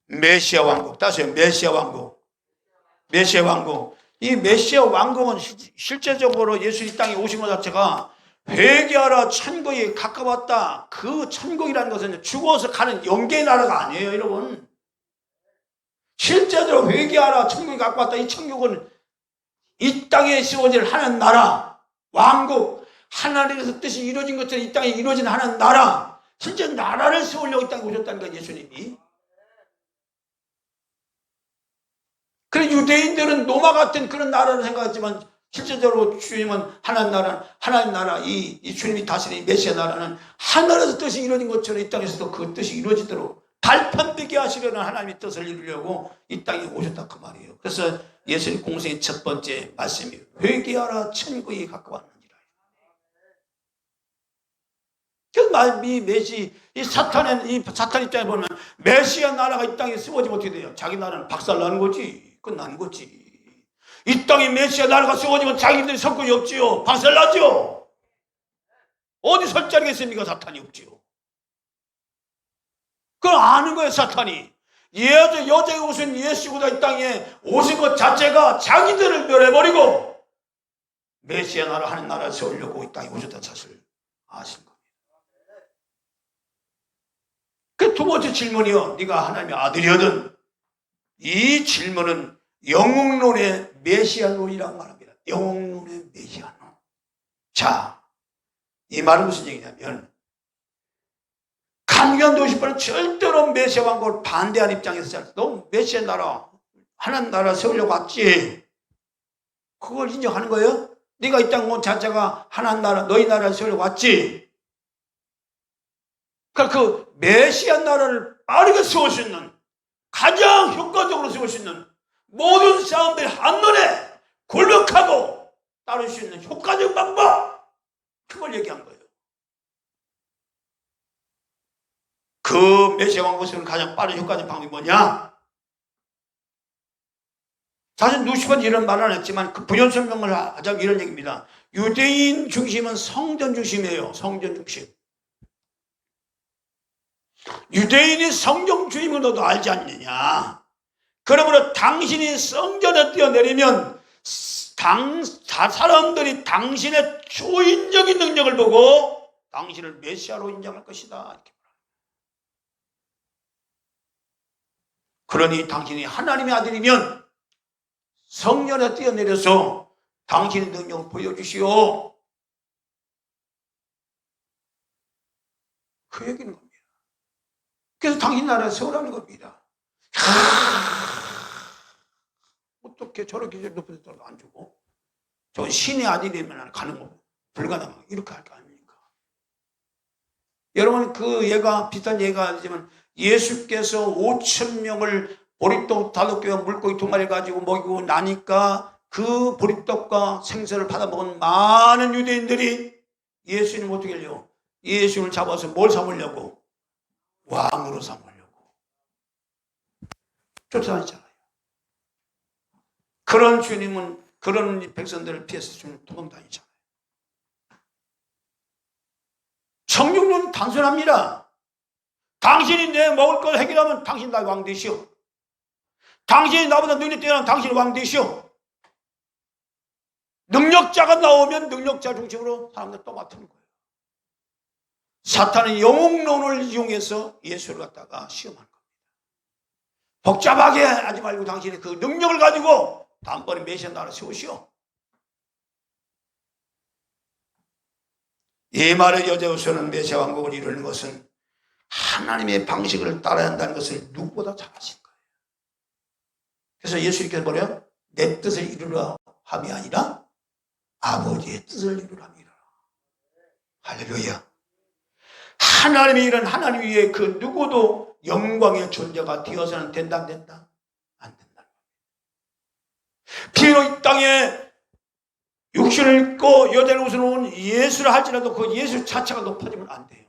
메시아 왕국. 따세요. 메시아 왕국. 메시아 왕국. 이 메시아 왕국은 실제적으로 예수님 땅에 오신 것 자체가 회개하라 천국에 가까웠다. 그 천국이라는 것은 죽어서 가는 영계의 나라가 아니에요, 여러분. 실제적으로 회개하라 천국에 가까웠다. 이 천국은 이 땅에 세워질 하는 나라, 왕국, 하나님께서 뜻이 이루어진 것처럼 이 땅에 이루어진 하는 나라, 실제 나라를 세우려고 이 땅에 오셨다는 거예요, 예수님이. 그래 유대인들은 노마 같은 그런 나라를 생각했지만 실제적으로 주님은 하나님 나라, 이 주님이 다스리는 메시아 나라는 하늘에서 뜻이 이루어진 것처럼 이 땅에서도 그 뜻이 이루어지도록 발판되게 하시려는 하나님의 뜻을 이루려고 이 땅에 오셨다 그 말이에요. 그래서 예수님 공생의 첫 번째 말씀이 회개하라 천국에 가까웠느니라. 그래서 이 사탄 입장에 보면 메시아 나라가 이 땅에 세워지면 어떻게 돼요? 자기 나라는 박살나는 거지. 끝나는 거지. 이 땅에 메시아 나라가 세워지면 자기들이 성권이 없지요. 박살나죠. 어디 설 자리가 있습니까? 사탄이 없지요. 그걸 아는 거예요, 사탄이. 여자의 오신 예수보다 이 땅에 오신 것 자체가 자기들을 멸해버리고 메시아 나라 하는 나라를 세우려고 이 땅에 오셨다는 사실을 아신 겁니다. 그 두 번째 질문이요. 네가 하나님의 아들이거든. 이 질문은 영웅론의 메시아론이라고 말합니다. 영웅론의 메시아론. 자, 이 말은 무슨 얘기냐면 간교한 도시파는 절대로 메시아 왕국을 반대하는 입장에서 너 메시아 나라, 하나님 나라 세우려고 왔지. 그걸 인정하는 거예요? 네가 이 땅 온 자체가 하나님 나라, 너희 나라를 세우려고 왔지. 그러니까 그 메시아 나라를 빠르게 세울 수 있는, 가장 효과적으로 세울 수 있는, 모든 사람들이 한눈에 굴복하고 따를 수 있는 효과적 방법, 그걸 얘기한 거예요. 그 메시아 왕국을 세우는 가장 빠른 효과적 방법이 뭐냐? 사실 루시퍼는 이런 말은 안 했지만 그 부연 설명을 하자면 이런 얘기입니다. 유대인 중심은 성전 중심이에요. 성전 중심. 유대인이 성경 주임을 너도 알지 않느냐? 그러므로 당신이 성전에 뛰어내리면 사람들이 당신의 초인적인 능력을 보고 당신을 메시아로 인정할 것이다. 이렇게 말합니다. 그러니 당신이 하나님의 아들이면 성전에 뛰어내려서 당신의 능력을 보여주시오. 그 얘기는 겁니다. 그래서 당신 나라를 세우라는 겁니다. 어떻게 저렇게 높은 데도 안 주고 저 신의 아들이면 가는 거 불가능하고 이렇게 할 거 아닙니까? 여러분 그 예가 비슷한 예가 아니지만 예수께서 5,000명을 보리떡 5개와 물고기 2마리 가지고 먹이고 나니까 그 보리떡과 생선을 받아 먹은 많은 유대인들이 예수님 어떻게 하려고? 예수를 잡아서 뭘 삼으려고? 왕으로 삼으려고 쫓아다니잖아요. 그런 주님은 그런 백성들을 피해서 주님 도망다니잖아요. 성령론은 단순합니다. 당신이 내 먹을 걸 해결하면 당신 나의 왕 되시오. 당신이 나보다 능력이 뛰어나면 당신이 왕 되시오. 능력자가 나오면 능력자 중심으로 사람들 또 맡는 거예요. 사탄은 영웅론을 이용해서 예수를 갖다가 시험하는 겁니다. 복잡하게 하지 말고 당신이 그 능력을 가지고 다음번에 메시아 나라 세우시오. 이 말의 여자우선은 메시아 왕국을 이루는 것은 하나님의 방식을 따라야 한다는 것을 누구보다 잘 아신 거예요. 그래서 예수님께서 뭐래요? 내 뜻을 이루라 함이 아니라 아버지의 뜻을 이루라 함이라. 할렐루야. 하나님이 이런 하나님 위에 그 누구도 영광의 존재가 되어서는 된다 안 된다? 안 된다. 비록 이 땅에 육신을 입고 여자를 우스러 온 예수를 할지라도 그 예수 자체가 높아지면 안 돼요.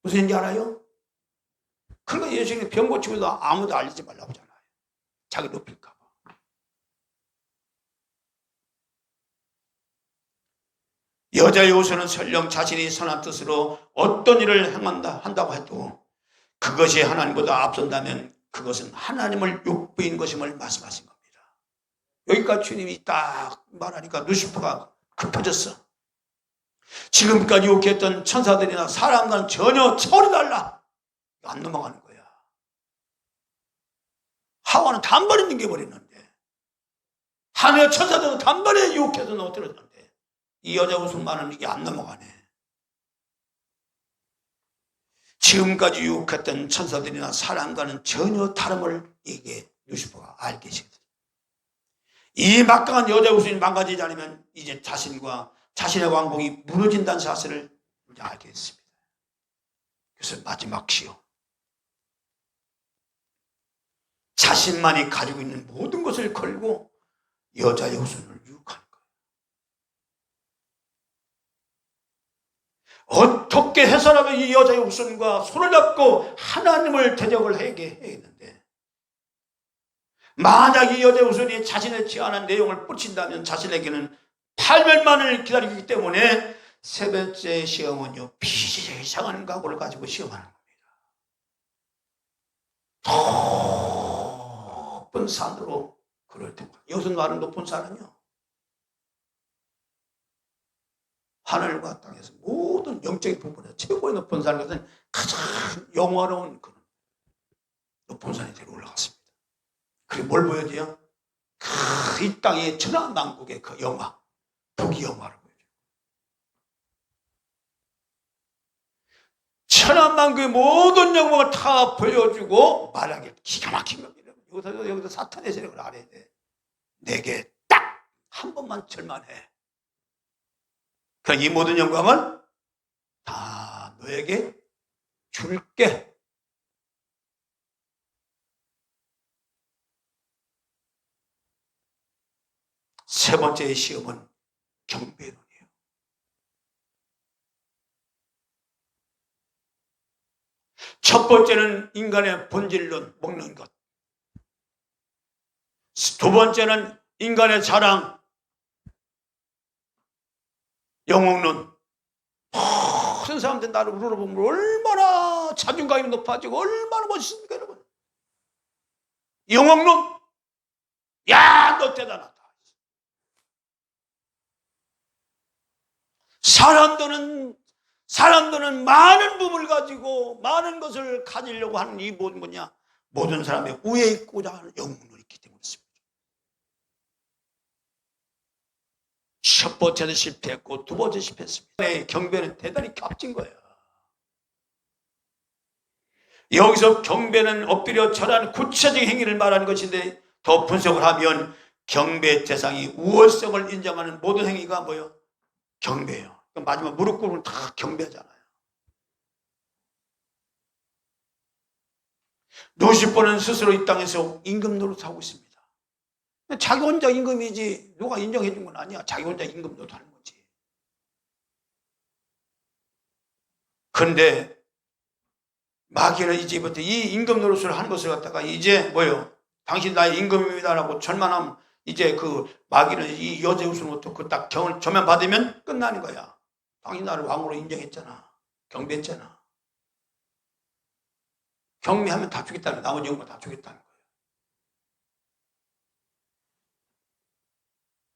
무슨 얘기인지 알아요? 그러니까 예수님이 병 고치고도 아무도 알리지 말라고 하잖아요. 자기 높일까 봐. 여자의 우선은 설령 자신이 선한 뜻으로 어떤 일을 한다고 해도 그것이 하나님보다 앞선다면 그것은 하나님을 욕부인 것임을 말씀하신 겁니다. 여기까지 주님이 딱 말하니까 루시퍼가 급해졌어. 지금까지 욕했던 천사들이나 사람과는 전혀 차원이 달라. 안 넘어가는 거야. 하와는 단번에 넘겨버렸는데, 하늘의 천사들은 단번에 욕해서 넘어뜨렸는데 이 여자 웃음만은 이게 안 넘어가네. 지금까지 유혹했던 천사들이나 사람과는 전혀 다름을 이게 루시퍼가 알게 되거든요. 이 막강한 여자 웃음이 망가지지 않으면 이제 자신과 자신의 왕국이 무너진다는 사실을 이제 알게 됐습니다. 그래서 마지막 시험, 자신만이 가지고 있는 모든 것을 걸고 여자의 후손을 유혹하는 거예요. 어떻게 해서라도 이 여자의 후손과 손을 잡고 하나님을 대적을 하게 해야겠는데, 만약 이 여자의 후손이 자신의 취하는 내용을 뻗친다면 자신에게는 팔멸만을 기다리기 때문에 세 번째 시험은요, 비상한 각오를 가지고 시험하는 겁니다. 높은 산으로 그럴 때마다, 여기서 말하는 높은 산은요, 하늘과 땅에서 모든 영적인 부분에서 최고의 높은 산, 것은 가장 영화로운 그런 높은 산에 데려 올라갔습니다. 그리고 뭘 보여줘요? 이 땅의 천하만국의 그 영화, 북이 영화를 보여줘요. 천하만국의 모든 영광을 다 보여주고 말하기 기가 막힌 겁니다. 여기서 사탄의 세력을 알아야 돼. 내게 딱 한 번만 절만해. 그럼 이 모든 영광은 다 너에게 줄게. 세 번째의 시험은 경배론이에요. 첫 번째는 인간의 본질론, 먹는 것. 두 번째는 인간의 자랑, 영웅론. 모든 사람들 나를 물어보면 얼마나 자존감이 높아지고 얼마나 멋있습니까, 여러분? 영웅론. 야, 너 대단하다. 사람들은 많은 부분을 가지고 많은 것을 가지려고 하는 이 모든 뭐냐? 모든 사람의 우에 있고자 하는 영웅론이 있기 때문에 그렇습니다. 첫 번째는 실패했고 두 번째 실패했습니다. 경배는 대단히 값진 거예요. 여기서 경배는 엎드려 절하는 구체적인 행위를 말하는 것인데, 더 분석을 하면 경배 대상이 우월성을 인정하는 모든 행위가 뭐예요? 경배예요. 마지막 무릎 꿇으면 다 경배하잖아요. 루시퍼는 스스로 이 땅에서 임금 노릇하고 있습니다. 자기 혼자 임금이지 누가 인정해 준 건 아니야. 자기 혼자 임금 노릇하는 거지. 그런데 마귀는 이제부터 이 임금 노릇을 하는 것을 갖다가 이제 뭐예요? 당신 나의 임금입니다라고 절만하면 이제 그 마귀는 이 여자의 우선부터 그 딱 저면 받으면 끝나는 거야. 당신 나를 왕으로 인정했잖아. 경배했잖아. 경배하면 다 주겠다는, 나머지 영광 다 주겠다는 거예요.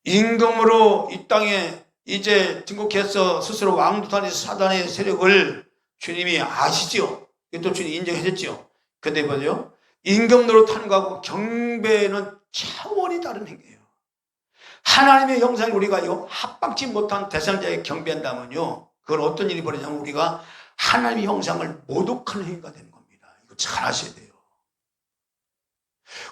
임금으로 이 땅에 이제 등극해서 스스로 왕도탄의 사단의 세력을 주님이 아시죠? 이것도 주님이 인정해줬죠. 근데 뭐죠? 임금 노릇하는 거하고 경배는 차원이 다른 행위예요. 하나님의 형상을 우리가요, 합방치 못한 대상자에 경배한다면요, 그건 어떤 일이 벌어지냐면 우리가 하나님의 형상을 모독하는 행위가 되는 겁니다. 이거 잘 아셔야 돼요.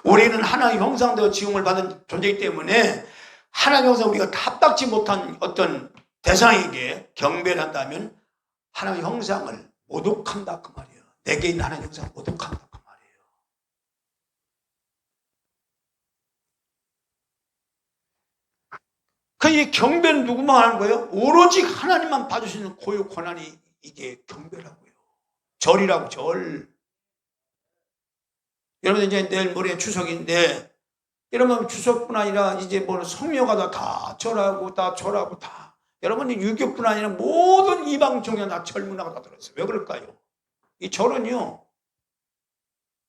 우리는 하나님의 형상대로 지음을 받은 존재이기 때문에 하나님의 형상 우리가 합당치 못한 어떤 대상에게 경배를 한다면 하나님의 형상을 모독한다 그 말이에요. 내게 있는 하나님의 형상을 모독한다 그 말이에요. 그 이 경배는 누구만 하는 거예요? 오로지 하나님만 봐주시는 고유 권한이 이게 경배라고요. 절이라고 절. 여러분 이제 내일 모레 추석인데 이러면 추석뿐 아니라 이제 뭐 성묘가 다 절하고 다 절하고 다. 여러분 유교뿐 아니라 모든 이방 종교 다 절문화가 다 들어있어요. 왜 그럴까요? 이 절은요.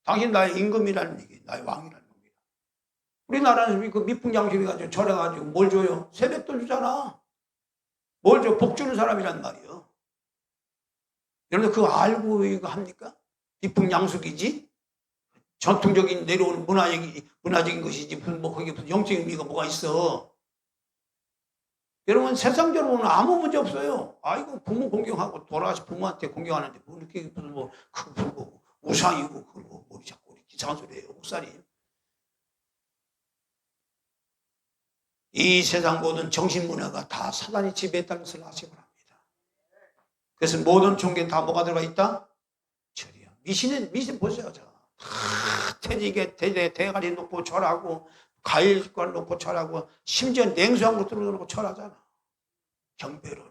당신 나의 임금이라는 얘기, 나의 왕이라는 겁니다. 우리나라는 그 미풍양심이 가지고 절해가지고 뭘 줘요? 세뱃돈 주잖아. 뭘 줘? 복 주는 사람이란 말이에요. 여러분 그거 알고 이거 합니까? 미풍양속이지? 전통적인 내려오는 문화적인 것이지 무슨 뭐 거기 무슨 영적인 의미가 뭐가 있어? 여러분 세상적으로는 아무 문제 없어요. 아이고 부모 공경하고 돌아가신 부모한테 공경하는데 뭐 이렇게 무슨 뭐 그거 우상이고 그거 뭐 자꾸 이상한 소리예요. 목사님. 이 세상 모든 정신 문화가 다 사단이 지배했다는 것을 아시기 바랍니다. 그래서 모든 종교에 다 뭐가 들어가 있다? 절이야. 미신 보세요. 퇴직에 대가리 놓고 절하고 과일걸 놓고 절하고 심지어 냉수한 거 들어놓고 절하잖아. 경배를.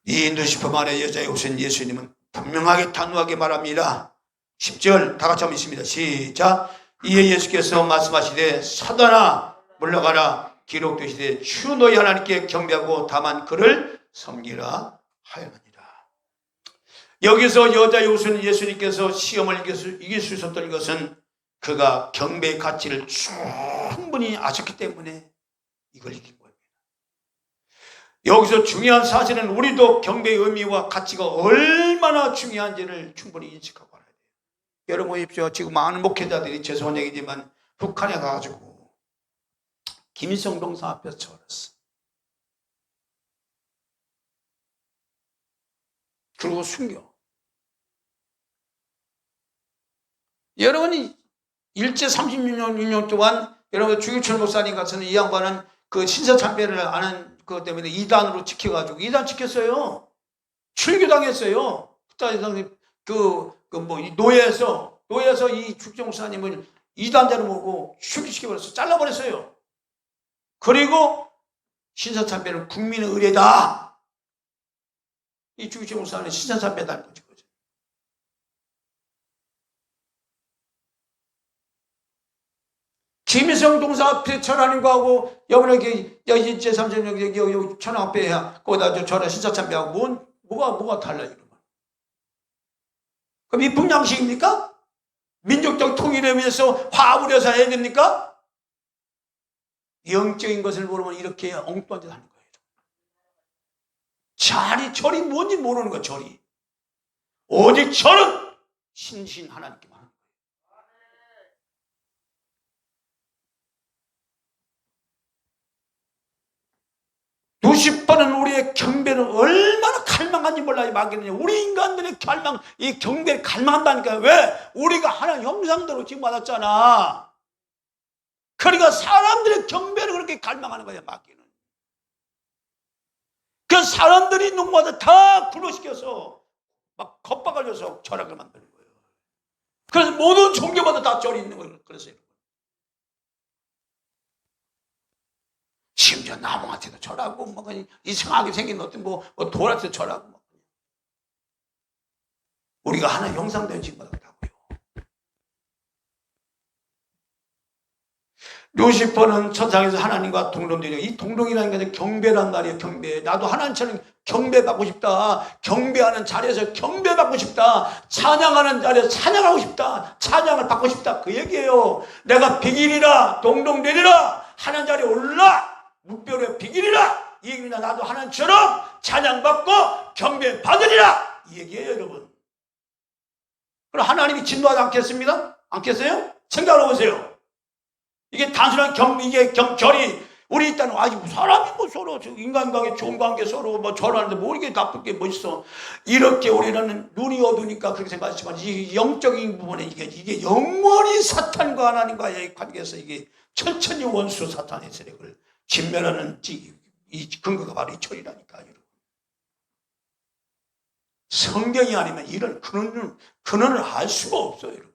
이 누시퍼만의 여자에 오신 예수님은 분명하게 단호하게 말합니다. 10절 다 같이 한번 읽습니다. 시작. 이에 예수께서 말씀하시되 사단아 물러가라. 기록되시되 주 너희 하나님께 경배하고 다만 그를 섬기라 하였느니라. 여기서 여자의 옷은 예수님께서 시험을 이길 수 있었던 것은 그가 경배의 가치를 충분히 아셨기 때문에 이걸 이긴 겁니다. 여기서 중요한 사실은 우리도 경배의 의미와 가치가 얼마나 중요한지를 충분히 인식하고 알아야 돼요. 여러분 보십시오. 지금 많은 목회자들이 죄송한 얘기지만 북한에 가가지고 김일성 동상 앞에서 절했어. 그리고 숨겨. 여러분이 일제 36년 동안 여러분 주기철 목사님 같은 이 양반은 그 신사참배를 아는 그것 때문에 이단으로 지켜가지고 이단 지켰어요. 출교당했어요. 뭐 노예에서 이 주기철 목사님을 이단자로 모고 출교시켜버렸어. 잘라버렸어요. 그리고 신사참배는 국민의 의례다. 이 주기철 목사는 신사참배다는 거죠. 김일성 동상 앞에 절하는 거하고 여러분 여기 제3전 여기 천황 앞에 해야 거기다 절하 신사참배하고 뭐가 달라요? 이러면. 그럼 이 분양식입니까? 민족적 통일을 위해서 화합을 해서 해야 됩니까? 영적인 것을 모르면 이렇게 엉뚱한 짓 하는 거예요. 절이 뭔지 모르는 거야. 절이. 오직 절은 신신 하나님께만 하는 거예요. 수십 번은 우리의 경배는 얼마나 갈망한지 몰라요. 마귀는 우리 인간들의 이 경배를 갈망한다니까요. 왜? 우리가 하나님 형상대로 지금 받았잖아. 그러니까 사람들의 경배를 그렇게 갈망하는 거야. 마귀는. 그 사람들이 누구마다 다 불러시켜서 막 겁박을 줘서 절하게 만드는 거예요. 그래서 모든 종교마다 다 절이 있는 거예요. 그래서 심지어 나무한테도 절하고 뭐 이상하게 생긴 어떤 뭐 돌한테도 절하고 뭐. 우리가 하나의 형상대로 지금 받았다고요. 루시퍼는 천상에서 하나님과 동등되죠. 이 동등이라는 것은 경배란 말이에요. 경배. 나도 하나님처럼 경배받고 싶다. 경배하는 자리에서 경배받고 싶다. 찬양하는 자리에서 찬양하고 싶다. 찬양을 받고 싶다. 그 얘기예요. 내가 비길이라 동등되리라. 하나님 자리에 올라. 묵별의 비길이라. 이 얘기입니다. 나도 하나님처럼 찬양받고 경배받으리라. 이 얘기예요, 여러분. 그럼 하나님이 진노하지 않겠습니다? 않겠어요? 생각해 보세요. 이게 단순한 결이 우리 일단 아주 사람이 뭐 서로 인간관계 좋은 관계 서로 뭐 저러는데 뭐 이게 나쁜 게 뭐 있어. 이렇게 우리는 눈이 어두우니까 그렇게 생각하지만 이 영적인 부분에 이게 영원히 사탄과 하나님과의 관계에서 이게 천천히 원수 사탄의 세력을 진멸하는 이 근거가 바로 이 철이라니까요. 성경이 아니면 이런 근원을 알 수가 없어요, 여러분.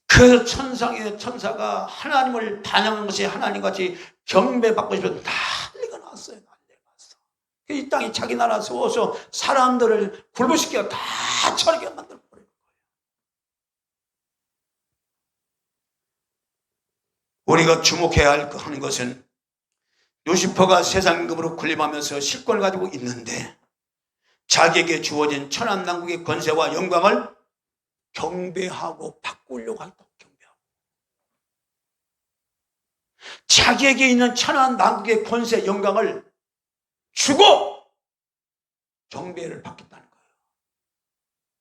그 천사가 하나님을 반영한 것이 하나님같이 경배받고 싶어서 난리가 났어요. 난리가 났어. 이 땅이 자기 나라 세워서 사람들을 굴부시켜 다 철이게 만들어버린 거예요. 우리가 주목해야 하는 것은 루시퍼가 세상금으로 군림하면서 실권을 가지고 있는데 자기에게 주어진 천한만국의 권세와 영광을 경배하고 바꾸려고 한다고. 경배하고 자기에게 있는 천한만국의 권세 영광을 주고 경배를 받겠다는 거예요.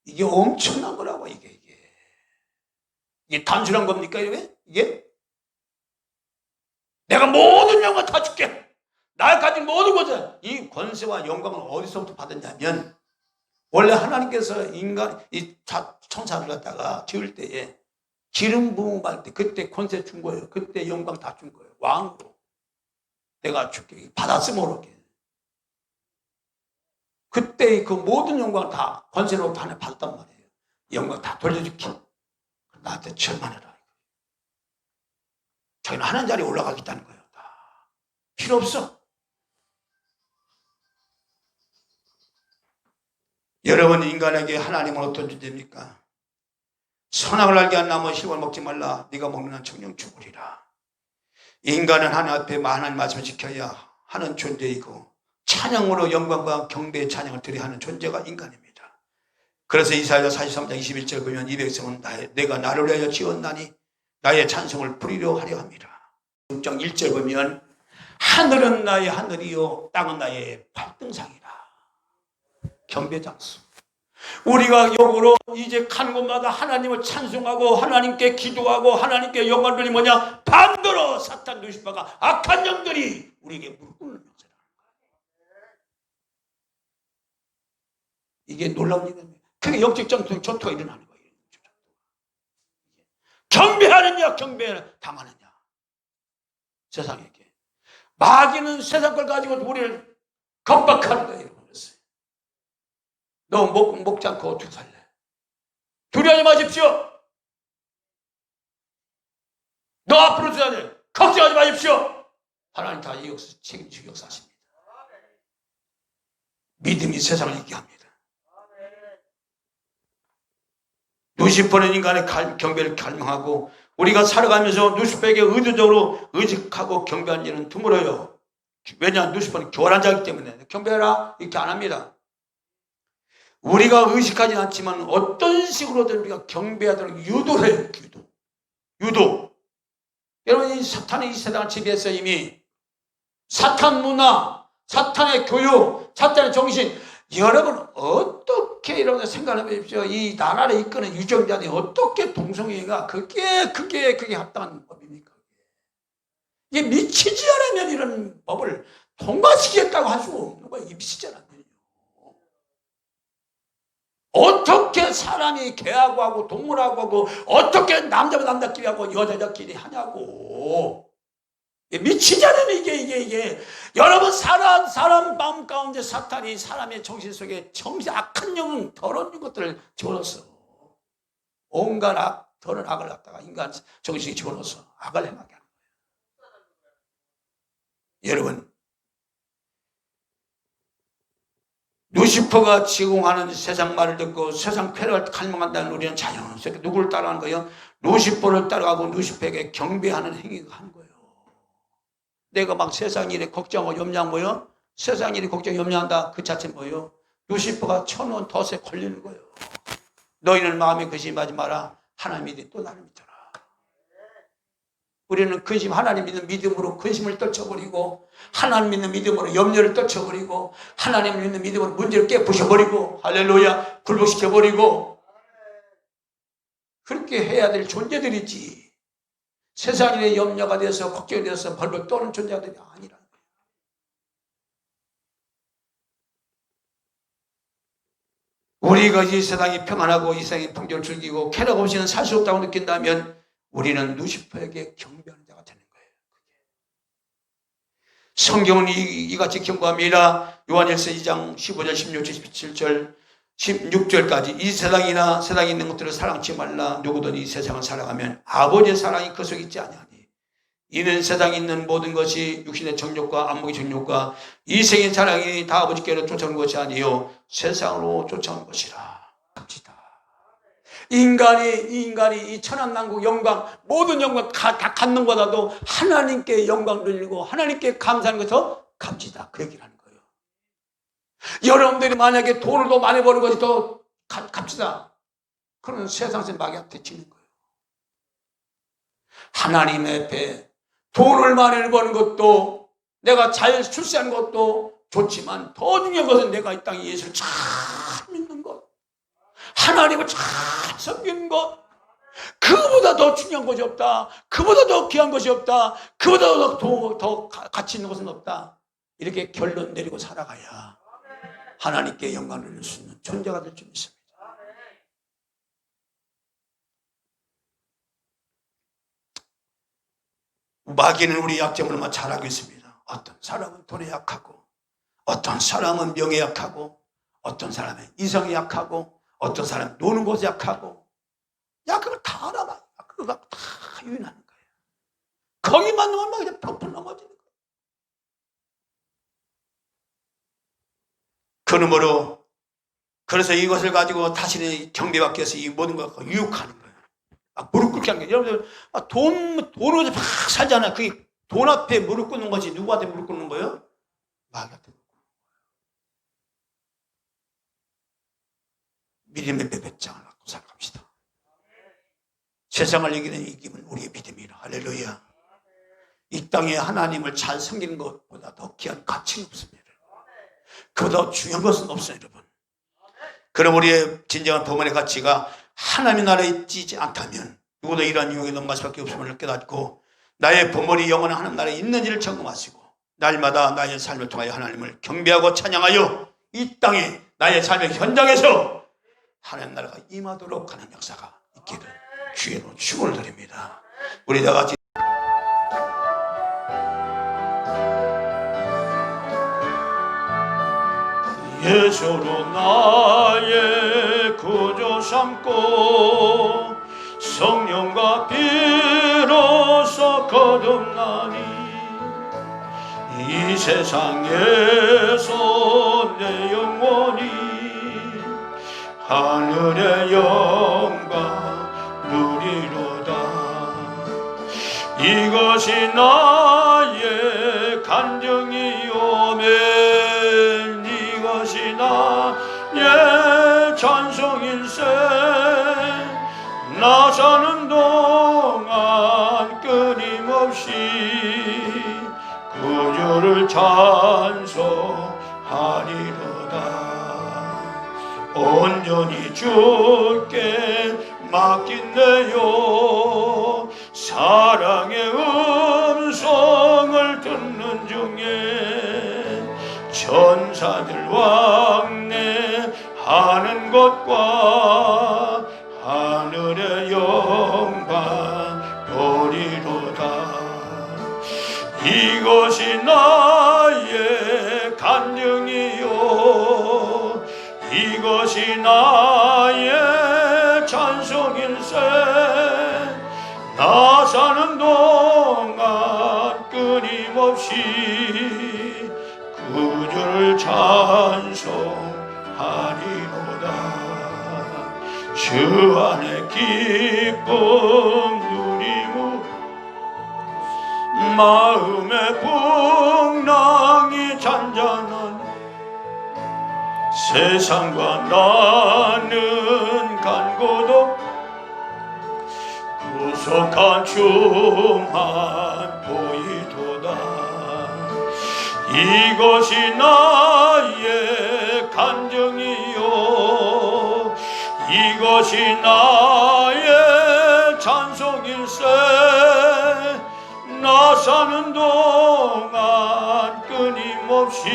이게 엄청난 거라고. 이게 단순한 겁니까? 이게 내가 모든 영광 다 줄게. 날 가진 모든 것을. 이 권세와 영광을 어디서부터 받았냐면 원래 하나님께서 이 천사를 갖다가 지을 때에 기름 부음 받을 때 그때 권세 준 거예요. 그때 영광 다 준 거예요. 왕으로 내가 줄게. 받았으면 모르게. 그때 그 모든 영광을 다 권세로 받았단 말이에요. 영광 다 돌려줄게. 나한테 절만해라. 자기는 하나님 자리에 올라가겠다는 거예요. 다 필요 없어. 여러분, 인간에게 하나님은 어떤 존재입니까? 선악을 알게 한 나무 실과를 먹지 말라. 네가 먹는 한 정령 죽으리라. 인간은 하나님 앞에 하나님 말씀을 지켜야 하는 존재이고 찬양으로 영광과 경배의 찬양을 드려야 하는 존재가 인간입니다. 그래서 이사야 43장 21절 보면 이 백성은 내가 나를 위하여 지었나니 나의 찬송을 부리려 하려 합니다. 6장 1절 보면 하늘은 나의 하늘이요 땅은 나의 발등상이라. 경배장수. 우리가 역으로 이제 가는 곳마다 하나님을 찬송하고 하나님께 기도하고 하나님께 영광을 돌리면 뭐냐? 반대로 사탄 루시퍼가 악한 영들이 우리에게 무릎 꿇는 역사를 하는 거예요. 이게 놀라운 일입니다. 그게 영적 전투가 일어나는 거예요. 경배하느냐 당하느냐. 세상에게 마귀는 세상 걸 가지고 우리를 겁박하는 거예요. 너 먹지 않고 어떻게 살래? 두려워하지 마십시오. 너 앞으로 줘야 돼. 걱정하지 마십시오. 하나님 다 이 역사 책임지고 역사하십니다. 믿음이 세상을 이기게 합니다. 루시퍼는 인간의 경배를 갈망하고 우리가 살아가면서 루시퍼에게 의도적으로 의식하고 경배한 일은 드물어요. 왜냐? 루시퍼는 교활한 자이기 때문에 경배해라 이렇게 안 합니다. 우리가 의식하지 않지만 어떤 식으로든 우리가 경배하도록 유도를 해요. 유도. 여러분, 이 사탄의 이 세상을 지배해서 이미 사탄 문화, 사탄의 교육, 사탄의 정신, 여러분 어떻게 여러분 생각해 보십시오. 이 나라를 이끄는 유정자들이 어떻게 동성애가 그게 합당한 법입니까? 이게 미치지 않으면 이런 법을 통과시키겠다고 할 수가 없는 거예요. 이게 미치지 않으면. 어떻게 사람이 개하고 하고 동물하고 하고 어떻게 남자와 남자끼리 하고 여자끼리 하냐고. 미치지 않으면 이게 여러분 사람 마음 가운데 사탄이 사람의 정신 속에 악한 영은 더러운 것들을 집어넣었어. 온갖 더러운 악을 갖다가 인간 정신에 집어넣어서 악을 행하게 하는 거예요. 여러분, 루시퍼가 지공하는 세상 말을 듣고 세상 쾌락을 갈망한다는 우리는 자연스럽게 누구를 따라하는 거예요? 루시퍼를 따라가고 루시퍼에게 경배하는 행위가 하는 거예요. 내가 막 세상 일에 걱정하고 염려한 거예요? 세상 일에 걱정 염려한다 그 자체는 뭐예요? 루시퍼가 쳐놓은 덫에 걸리는 거예요. 너희는 마음에 근심하지 마라. 하나님이 또 나를 믿어라. 우리는 하나님 믿는 믿음으로 근심을 떨쳐버리고 하나님 믿는 믿음으로 염려를 떨쳐버리고 하나님 믿는 믿음으로 문제를 깨부셔버리고 할렐루야 굴복시켜버리고 그렇게 해야 될 존재들이지, 세상에 염려가 돼서 걱정이 돼서 벌벌 떠는 존재들이 아니라. 우리가 이 세상이 평안하고 이 세상이 풍조를 즐기고 쾌락 없이는 살 수 없다고 느낀다면 우리는 루시퍼에게 경배하는 자가 되는 거예요. 성경은 이같이 경고합니다. 요한일서 2장 15절, 16절, 17절, 16절까지 이 세상이나 세상에 있는 것들을 사랑치 말라. 누구든 이 세상을 사랑하면 아버지의 사랑이 그 속에 있지 아니하니 이는 세상에 있는 모든 것이 육신의 정욕과 안목의 정욕과 이생의 사랑이 다 아버지께로 쫓아오는 것이 아니요 세상으로 쫓아오는 것이라. 인간이 이 천한만국 영광, 모든 영광 다 갖는 것보다도 하나님께 영광 돌리고 하나님께 감사하는 것이 더 값지다, 그 얘기를 하는 거예요. 여러분들이 만약에 돈을 더 많이 버는 것이 더 값지다, 그러면 세상에서 마귀한테 지는 거예요. 하나님의 배, 돈을 많이 버는 것도, 내가 잘 출세하는 것도 좋지만 더 중요한 것은 내가 이 땅에 예수를 잘 믿는 것, 하나님을 잘 섬기는 것, 그보다 더 중요한 것이 없다, 그보다 더 귀한 것이 없다, 그보다 더 가치 있는 것은 없다, 이렇게 결론 내리고 살아가야 하나님께 영광을 돌릴 수 있는 존재가 될 줄 믿습니다. 마귀는 우리 약점을 잘 알고 있습니다. 어떤 사람은 돈에 약하고, 어떤 사람은 명예에 약하고, 어떤 사람은 이성에 약하고, 어떤 사람은 노는 것에 약하고, 그걸 다 알아봐요. 그걸 다 유인하는 거예요. 거기만 놓으면 그냥 벽돌 넘어지는 거예요. 그러므로 그래서 이것을 가지고 다시는 경배받기 위해서 이 모든 것을 유혹하는 거예요. 무릎 꿇게 하는 거예요. 여러분들 돈으로 막 살잖아요. 그게 돈 앞에 무릎 꿇는 거지 누구한테 무릎 꿇는 거예요? 마귀한테. 믿음의 배배장을 갖고 살아갑시다. 세상을 이기는 이기면 우리의 믿음이라. 할렐루야. 이 땅에 하나님을 잘 섬기는 것보다 더 귀한 가치는 없습니다. 그보다 중요한 것은 없어요, 여러분. 그럼 우리의 진정한 범원의 가치가 하나님의 나라에 있지 않다면 누구도 이러한 유혹에 넘어갈 수밖에 없음을 깨닫고 나의 범원이 영원한 하나님 나라에 있는지를 점검하시고 날마다 나의 삶을 통하여 하나님을 경배하고 찬양하여 이 땅에 나의 삶의 현장에서 하나님 나라가 임하도록 하는 역사가 있기를 주의로 축원을 드립니다. 우리 다 같이 예수로 나의 구주 삼고 성령과 비로소 거듭나니 이 세상에서 내 영혼이 하늘의 영광 누리로다. 이것이 나의 간증이오면 이것이 나의 찬송일세. 나 사는 동안 끊임없이 구주를 찬송하리로다. 온전히 주께 맡긴대요. 사랑의 음성을 듣는 중에 천사들 왕래하는 것과 하늘의 영광 보리로다. 이것이 나의 간증이요 이것이 나의 찬송일세. 나 사는 동안 끊임없이 구주를 찬송하리로다. 주 안에 기쁨 누리무 마음의 풍랑이 잔잔한 세상과 나는 간고도 구속한 춤만 보이도다. 이것이 나의 간증이요 이것이 나의 찬송일세. 나 사는 동안 끊임없이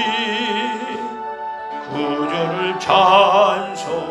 구주를 찬송하리로다.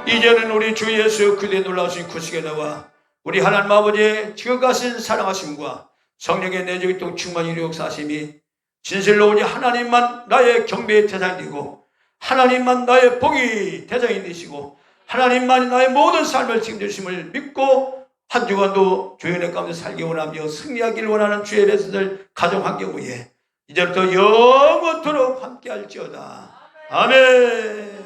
이제는 우리 주 예수 그리스도의 놀라우신 구속에 나와 우리 하나님 아버지의 지극하신 사랑하심과 성령의 내적인 충만히 역사하심이 진실로 우리 하나님만 나의 경배의 대상이 되고 하나님만 나의 복이 대상이 되시고 하나님만이 나의 모든 삶을 책임지심을 믿고 한 주간도 주의 가운데 살기 원하며 승리하기를 원하는 주의 백성들 가정 환경부에 이제부터 영원토록 함께할지어다. 아멘.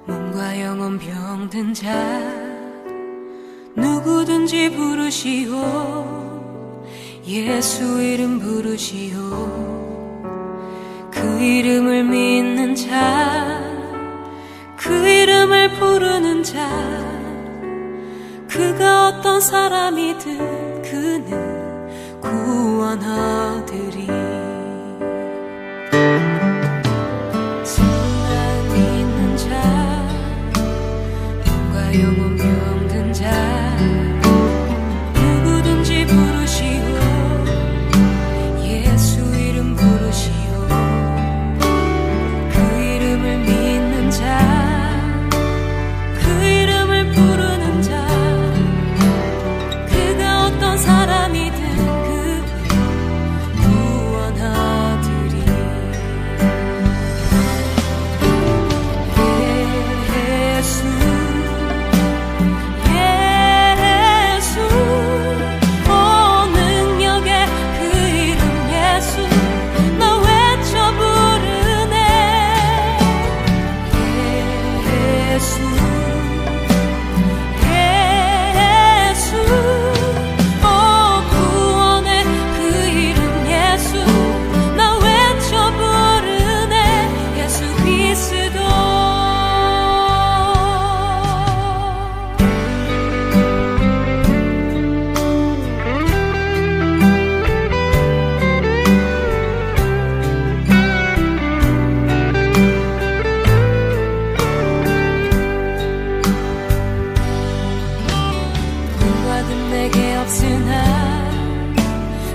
몸과 영혼 병든 자 누구든지 부르시오. 예수 이름 부르시오. 그 이름을 믿는 자, 그 이름을 부르는 자, 그가 어떤 사람이든 그는 구원하리리. 영혼 병든 자 누구든지 부르시오. 예수 이름 부르시오. 그 이름을 믿는 자, 그 이름을 부르는 자, 그가 어떤 사람이든 그 구원하리리.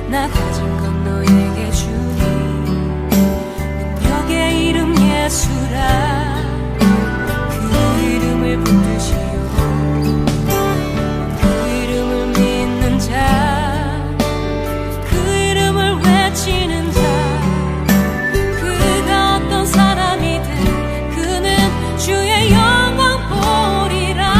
나 가진 건 너에게 주니 능력의 이름 예수라. 그 이름을 붙드시오. 그 이름을 믿는 자, 그 이름을 외치는 자, 그가 어떤 사람이든 그는 주의 영광 보리라.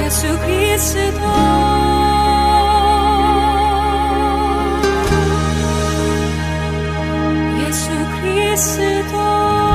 예수 그리스도 그리스도